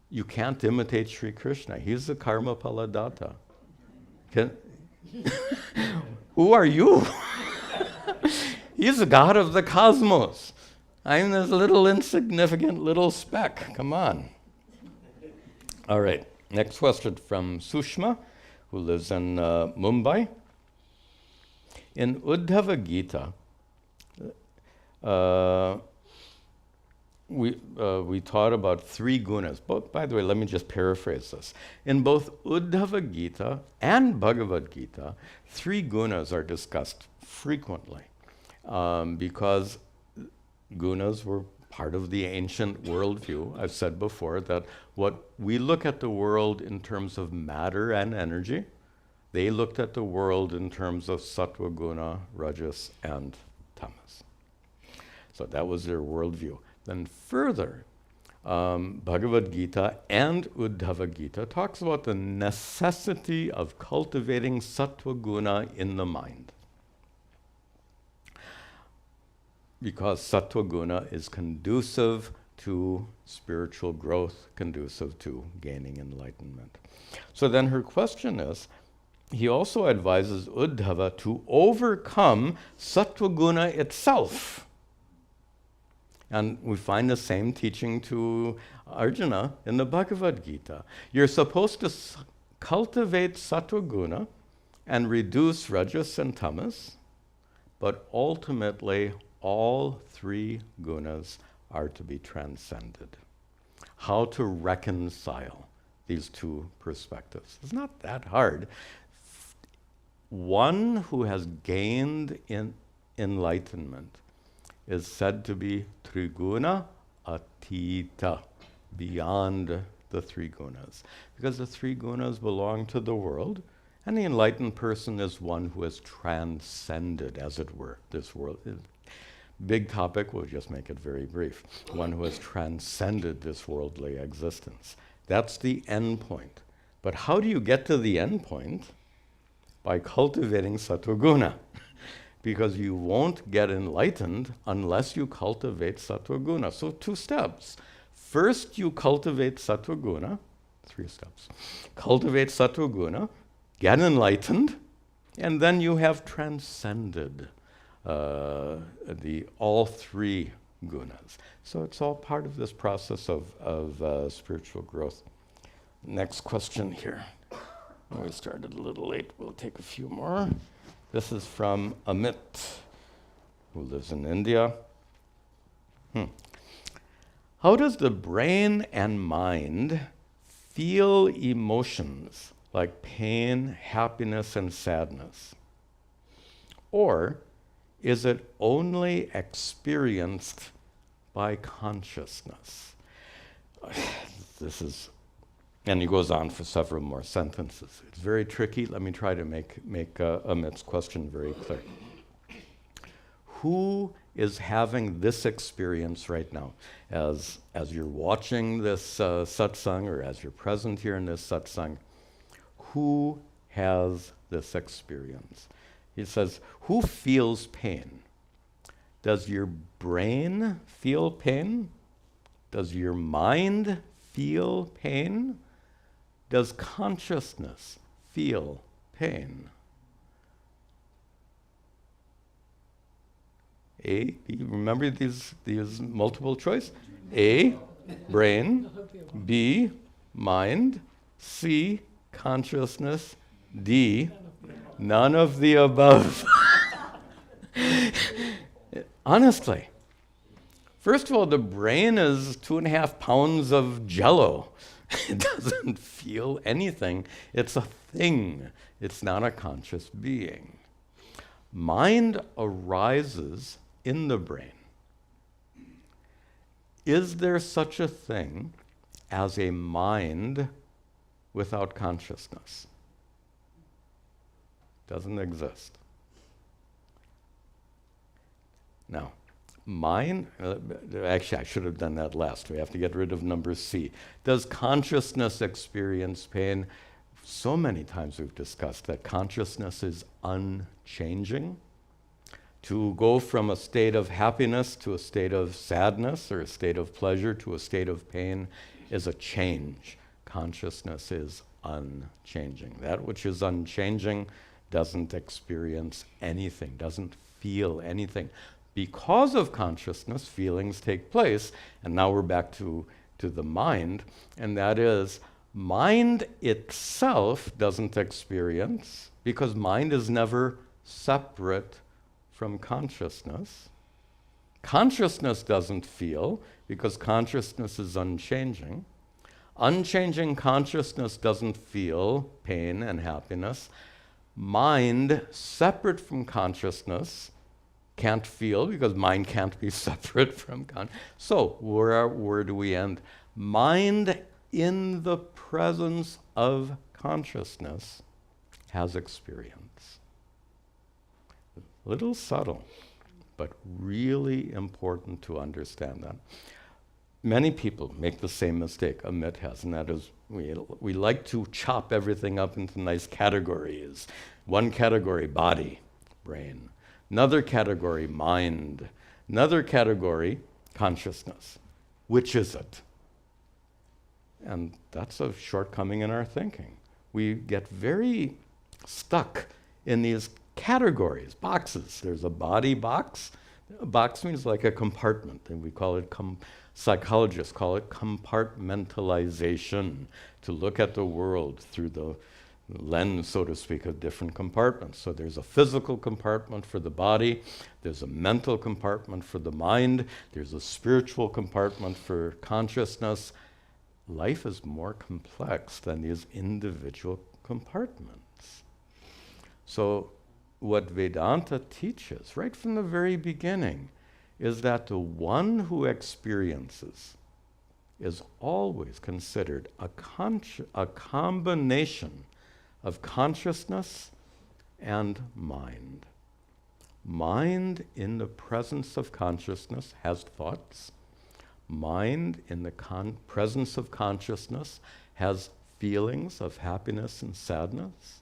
you can't imitate Sri Krishna. He's the karma paladatta. Who are you? He's the God of the cosmos. I'm this little insignificant little speck. Come on. All right, next question from Sushma, who lives in Mumbai. In Uddhava Gita, we taught about 3 gunas. By the way, let me just paraphrase this. In both Uddhava Gita and Bhagavad Gita, 3 gunas are discussed frequently because gunas were part of the ancient worldview. I've said before that what we look at the world in terms of matter and energy, they looked at the world in terms of sattva, guna, rajas, and tamas. So that was their worldview. Then further, Bhagavad Gita and Uddhava Gita talks about the necessity of cultivating sattva guna in the mind. Because sattva guna is conducive to spiritual growth, conducive to gaining enlightenment. So then her question is, he also advises Uddhava to overcome sattva guna itself. And we find the same teaching to Arjuna in the Bhagavad Gita. You're supposed to cultivate sattva guna and reduce rajas and tamas, but ultimately all 3 gunas are to be transcended. How to reconcile these 2 perspectives. It's not that hard. One who has gained in enlightenment is said to be triguna atita, beyond the 3 gunas. Because the 3 gunas belong to the world, and the enlightened person is one who has transcended, as it were, this world. Big topic, we'll just make it very brief. One who has transcended this worldly existence. That's the end point. But how do you get to the end point? By cultivating sattva guna. Because you won't get enlightened unless you cultivate sattva guna. So 2 steps. First, you cultivate sattva guna. 3 steps. Cultivate sattva guna, get enlightened, and then you have transcended all 3 gunas. So it's all part of this process of spiritual growth. Next question here. We started a little late. We'll take a few more. This is from Amit, who lives in India. How does the brain and mind feel emotions like pain, happiness, and sadness? Or is it only experienced by consciousness? This is, and he goes on for several more sentences. It's very tricky. Let me try to make Amit's question very clear. Who is having this experience right now? As you're watching this satsang, or as you're present here in this satsang, who has this experience? He says, who feels pain? Does your brain feel pain? Does your mind feel pain? Does consciousness feel pain? A, do you remember these multiple choice? A, brain. B, mind. C, consciousness. D, none of the above. Honestly. First of all, the brain is 2.5 pounds of jello. It doesn't feel anything. It's a thing. It's not a conscious being. Mind arises in the brain. Is there such a thing as a mind without consciousness? Doesn't exist. Now, mind, actually I should have done that last. We have to get rid of number C. Does consciousness experience pain? So many times we've discussed that consciousness is unchanging. To go from a state of happiness to a state of sadness, or a state of pleasure to a state of pain, is a change. Consciousness is unchanging. That which is unchanging doesn't experience anything, doesn't feel anything. Because of consciousness, feelings take place, and now we're back to the mind, and that is, mind itself doesn't experience, because mind is never separate from consciousness. Consciousness doesn't feel, because consciousness is unchanging. Unchanging consciousness doesn't feel pain and happiness. Mind, separate from consciousness, can't feel, because mind can't be separate from consciousness. So where do we end? Mind in the presence of consciousness has experience. A little subtle, but really important to understand that. Many people make the same mistake Amit has, and that is we like to chop everything up into nice categories. One category, body, brain. Another category, mind. Another category, consciousness. Which is it? And that's a shortcoming in our thinking. We get very stuck in these categories, boxes. There's a body box. A box means like a compartment, and we call it, psychologists call it compartmentalization, to look at the world through the lens, so to speak, of different compartments. So there's a physical compartment for the body, there's a mental compartment for the mind, there's a spiritual compartment for consciousness. Life is more complex than these individual compartments. So what Vedanta teaches, right from the very beginning, is that the one who experiences is always considered a combination of consciousness and mind. Mind in the presence of consciousness has thoughts. Mind in the presence of consciousness has feelings of happiness and sadness.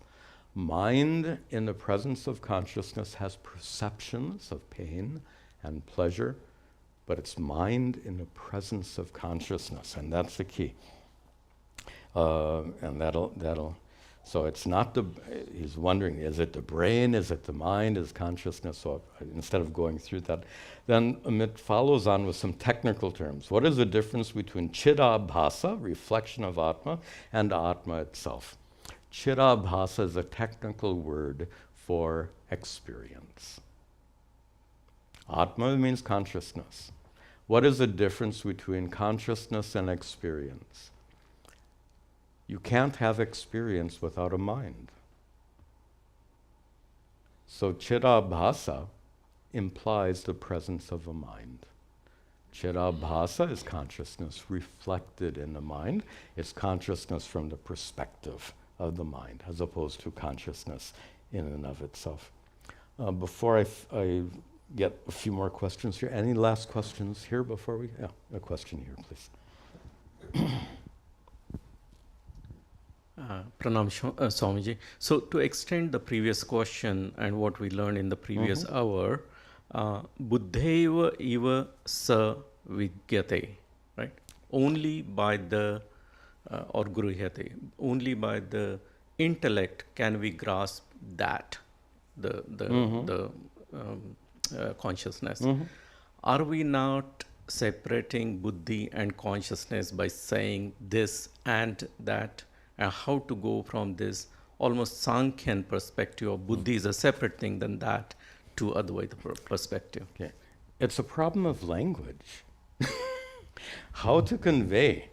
Mind in the presence of consciousness has perceptions of pain and pleasure, but it's mind in the presence of consciousness, and that's the key. And that'll. So it's not he's wondering, is it the brain, is it the mind, is consciousness? So instead of going through that, then Amit follows on with some technical terms. What is the difference between chidabhasa, reflection of Atma, and Atma itself? Chidabhasa is a technical word for experience. Atma means consciousness. What is the difference between consciousness and experience? You can't have experience without a mind. So chidabhasa implies the presence of a mind. Chidabhasa is consciousness reflected in the mind. It's consciousness from the perspective of the mind, as opposed to consciousness in and of itself. Before I get a few more questions here, any last questions here before we? Yeah, a question here, please. Pranam Swamiji. So to extend the previous question and what we learned in the previous hour, buddhaiva eva sa vigyate, right? Only by the, or gruhyate, only by the intellect can we grasp that, the consciousness. Are we not separating buddhi and consciousness by saying this and that, and how to go from this almost Sankhyan perspective of buddhi is a separate thing than that to Advaita perspective? Okay. It's a problem of language. How to convey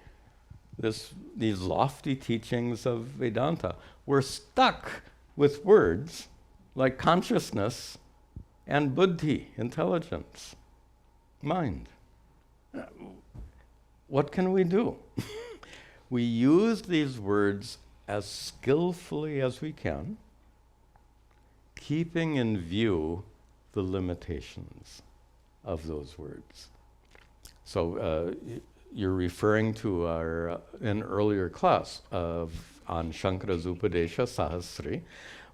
these lofty teachings of Vedanta. We're stuck with words like consciousness and buddhi, intelligence, mind. What can we do? We use these words as skillfully as we can, keeping in view the limitations of those words. So you're referring to an earlier class on Shankara's Upadesha Sahasri,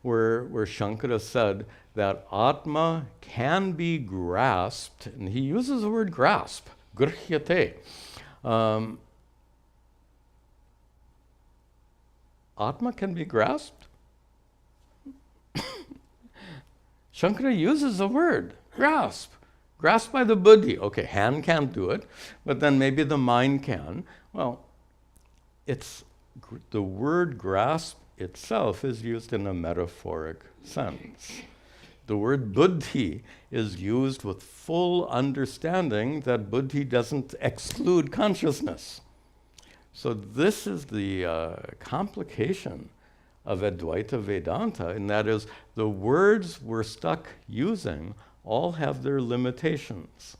where Shankara said that Atma can be grasped, and he uses the word grasp, grhyate. Atma can be grasped? Shankara uses the word grasp. Grasped by the buddhi. Okay, hand can't do it, but then maybe the mind can. Well, the word grasp itself is used in a metaphoric sense. The word buddhi is used with full understanding that buddhi doesn't exclude consciousness. So this is the complication of Advaita Vedanta, and that is the words we're stuck using all have their limitations.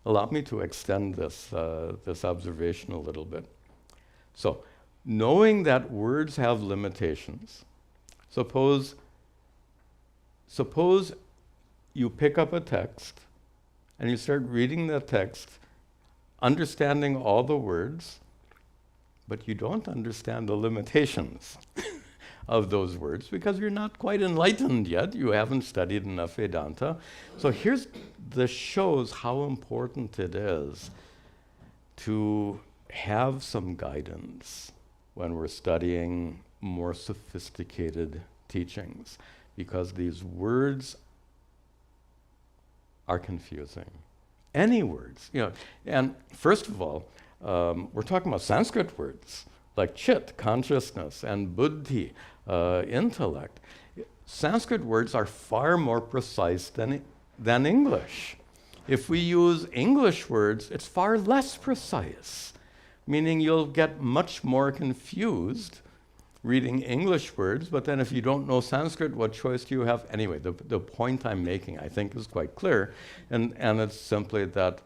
Allow me to extend this observation a little bit. So, knowing that words have limitations, suppose you pick up a text and you start reading the text, understanding all the words, but you don't understand the limitations of those words because you're not quite enlightened yet. You haven't studied enough Vedanta. So this shows how important it is to have some guidance when we're studying more sophisticated teachings, because these words are confusing. Any words, and first of all, we're talking about Sanskrit words like chit, consciousness, and buddhi, intellect. Sanskrit words are far more precise than English. If we use English words, it's far less precise, meaning you'll get much more confused reading English words, but then if you don't know Sanskrit, what choice do you have? Anyway, the point I'm making, I think, is quite clear, and it's simply that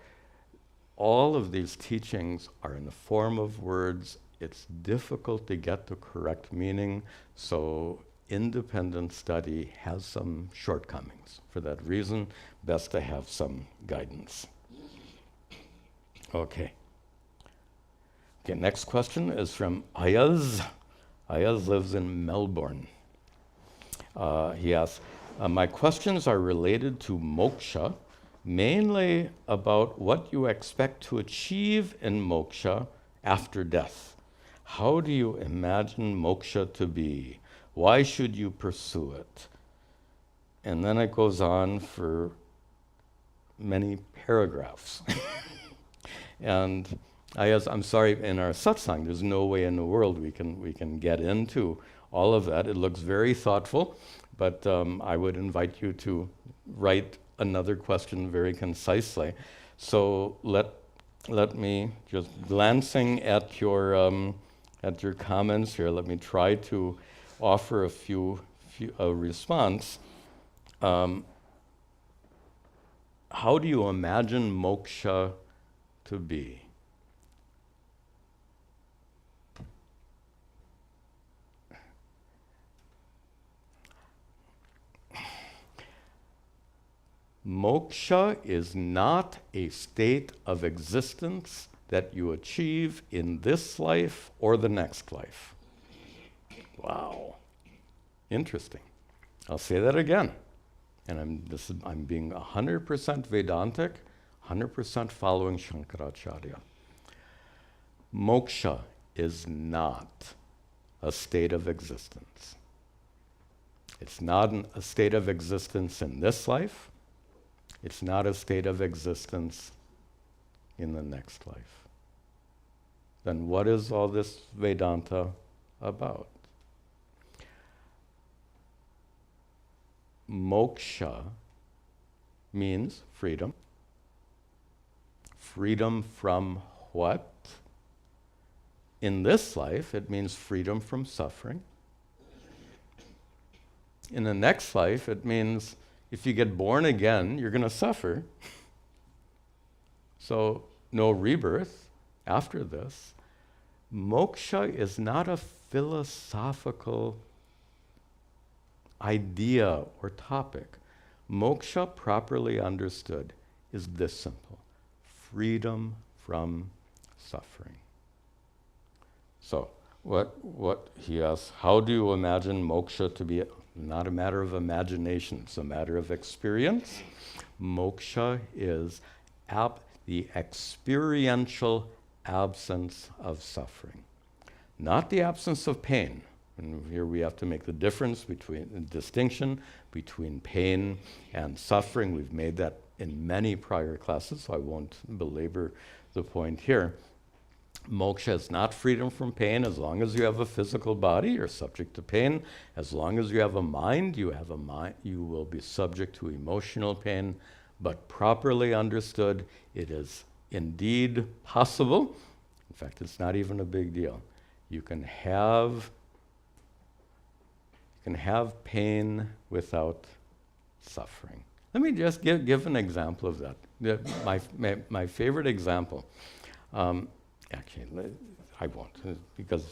all of these teachings are in the form of words. It's difficult to get the correct meaning, so independent study has some shortcomings. For that reason, best to have some guidance. Okay, next question is from Ayaz. Ayaz lives in Melbourne. He asks, my questions are related to moksha, mainly about what you expect to achieve in moksha after death. How do you imagine moksha to be? Why should you pursue it? And then it goes on for many paragraphs. And I'm sorry, in our satsang, there's no way in the world we can get into all of that. It looks very thoughtful, but I would invite you to write another question very concisely. So let let me, just glancing at your comments here, let me try to offer a response. How do you imagine moksha to be? Moksha is not a state of existence that you achieve in this life or the next life. Wow. Interesting. I'll say that again. And I'm being 100% Vedantic, 100% following Shankaracharya. Moksha is not a state of existence. It's not a state of existence in this life. It's not a state of existence in the next life. Then what is all this Vedanta about? Moksha means freedom. Freedom from what? In this life, it means freedom from suffering. In the next life, it means if you get born again, you're going to suffer. So no rebirth after this. Moksha is not a philosophical idea or topic. Moksha, properly understood, is this simple: freedom from suffering. So what he asks, how do you imagine moksha to be? Not a matter of imagination, it's a matter of experience. Moksha is the experiential absence of suffering, not the absence of pain. And here we have to make the distinction between pain and suffering. We've made that in many prior classes, so I won't belabor the point here. Moksha is not freedom from pain. As long as you have a physical body, you're subject to pain. As long as you have a mind, you will be subject to emotional pain. But properly understood, it is indeed possible. In fact, it's not even a big deal. You can have pain without suffering. Let me just give an example of that. My favorite example. Actually, I won't, because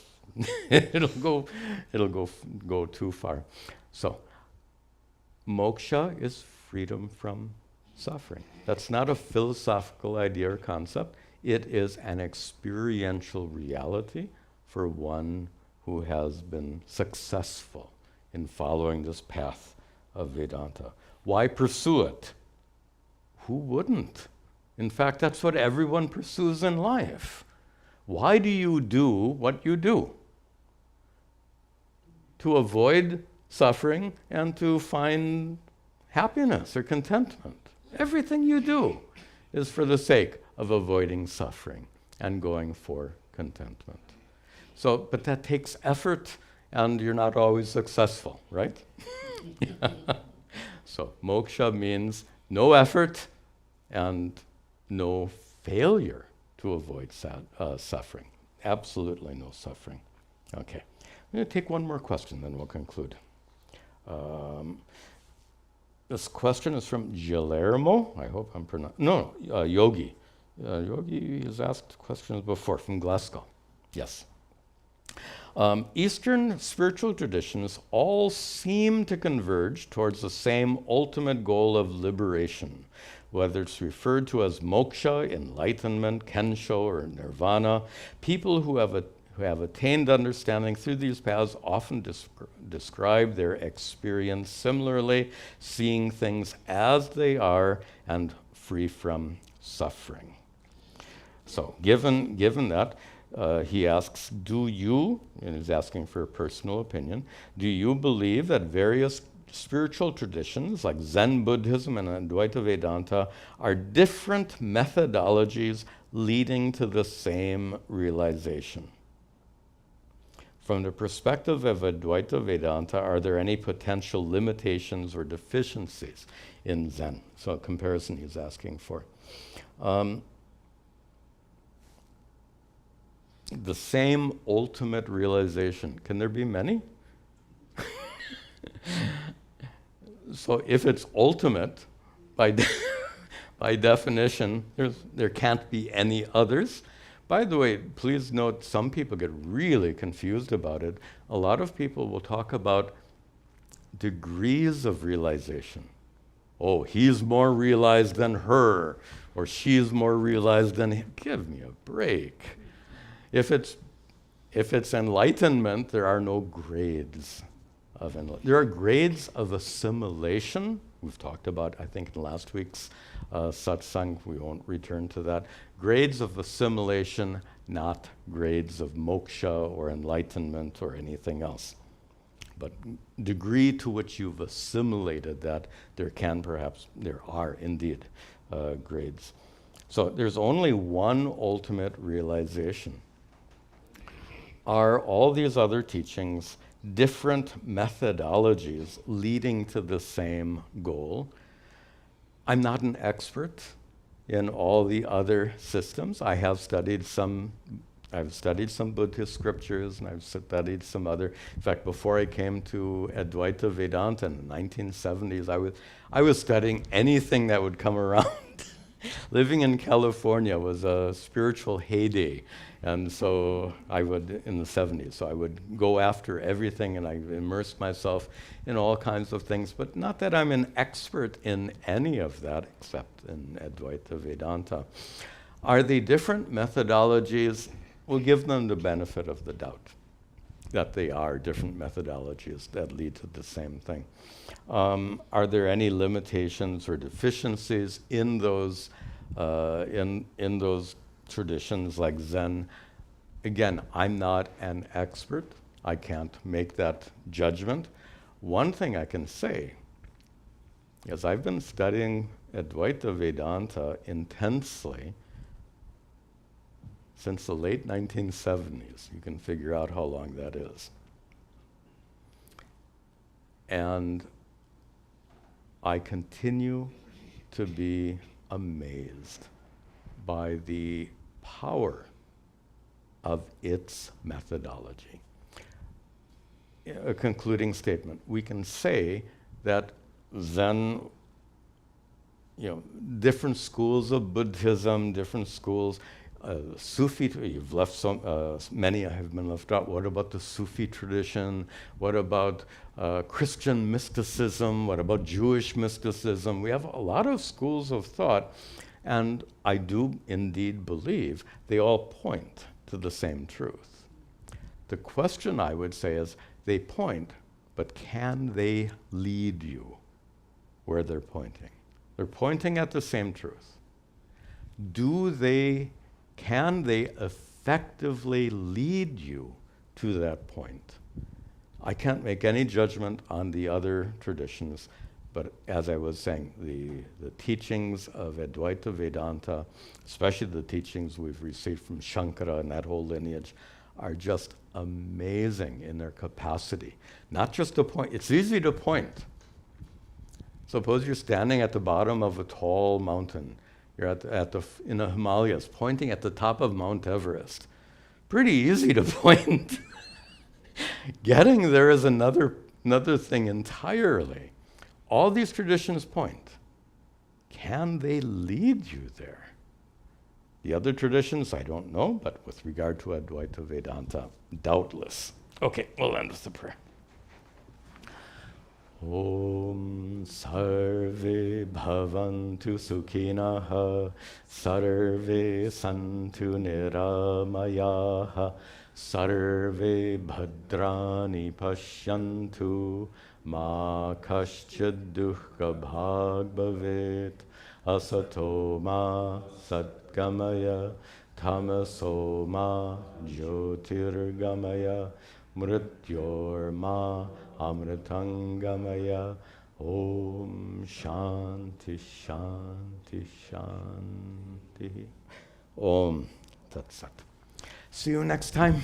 it'll go too far. So, moksha is freedom from suffering. That's not a philosophical idea or concept. It is an experiential reality for one who has been successful in following this path of Vedanta. Why pursue it? Who wouldn't? In fact, that's what everyone pursues in life. Why do you do what you do? To avoid suffering and to find happiness or contentment. Everything you do is for the sake of avoiding suffering and going for contentment. So, but that takes effort, and you're not always successful, right? So, moksha means no effort and no failure to avoid suffering. Absolutely no suffering. Okay. I'm going to take one more question, then we'll conclude. This question is from Guillermo. I hope I'm pronouncing. No, Yogi. Yogi has asked questions before from Glasgow. Yes. Eastern spiritual traditions all seem to converge towards the same ultimate goal of liberation, whether it's referred to as moksha, enlightenment, kensho, or nirvana. People who have attained understanding through these paths often describe their experience similarly, seeing things as they are and free from suffering. So, given that, he asks, do you, and he's asking for a personal opinion, do you believe that various spiritual traditions like Zen Buddhism and Advaita Vedanta are different methodologies leading to the same realization? From the perspective of Advaita Vedanta, are there any potential limitations or deficiencies in Zen? So a comparison he's asking for. the same ultimate realization. Can there be many? So if it's ultimate, by, by definition, there can't be any others. By the way, please note, some people get really confused about it. A lot of people will talk about degrees of realization. Oh, he's more realized than her, or she's more realized than him. Give me a break. If it's enlightenment, there are no grades of enlightenment. There are grades of assimilation. We've talked about, I think, in last week's satsang. We won't return to that. Grades of assimilation, not grades of moksha or enlightenment or anything else. But degree to which you've assimilated that, there are indeed grades. So there's only one ultimate realization. Are all these other teachings different methodologies leading to the same goal? I'm not an expert in all the other systems. I've studied some Buddhist scriptures, and I've studied some other. In fact, before I came to Advaita Vedanta in the 1970s, I was studying anything that would come around. Living in California was a spiritual heyday, and so in the 70s, so I would go after everything, and I immersed myself in all kinds of things, but not that I'm an expert in any of that, except in Advaita Vedanta. Are they different methodologies? We'll give them the benefit of the doubt that they are different methodologies that lead to the same thing. Are there any limitations or deficiencies in those traditions like Zen? Again, I'm not an expert. I can't make that judgment. One thing I can say is I've been studying Advaita Vedanta intensely since the late 1970s. You can figure out how long that is. And I continue to be amazed by the power of its methodology. A concluding statement. We can say that Zen, different schools of Buddhism, different schools, Sufi, you've left many have been left out. What about the Sufi tradition? What about Christian mysticism? What about Jewish mysticism? We have a lot of schools of thought, and I do indeed believe they all point to the same truth. The question I would say is, they point, but can they lead you where they're pointing? They're pointing at the same truth. Can they effectively lead you to that point? I can't make any judgment on the other traditions, but as I was saying, the teachings of Advaita Vedanta, especially the teachings we've received from Shankara and that whole lineage, are just amazing in their capacity. Not just to point, it's easy to point. Suppose you're standing at the bottom of a tall mountain. You're in the Himalayas, pointing at the top of Mount Everest. Pretty easy to point. Getting there is another thing entirely. All these traditions point. Can they lead you there? The other traditions, I don't know, but with regard to Advaita Vedanta, doubtless. Okay, we'll end with the prayer. Om sarve bhavantu sukhinaha sarve santu niramayaha sarve bhadrani pashyantu ma kaschid dukkha bhag bhavet asato ma satgamaya tamaso ma jyotirgamaya mrityorma amritangamaya. Om shanti shanti shanti. Om tat sat. See you next time.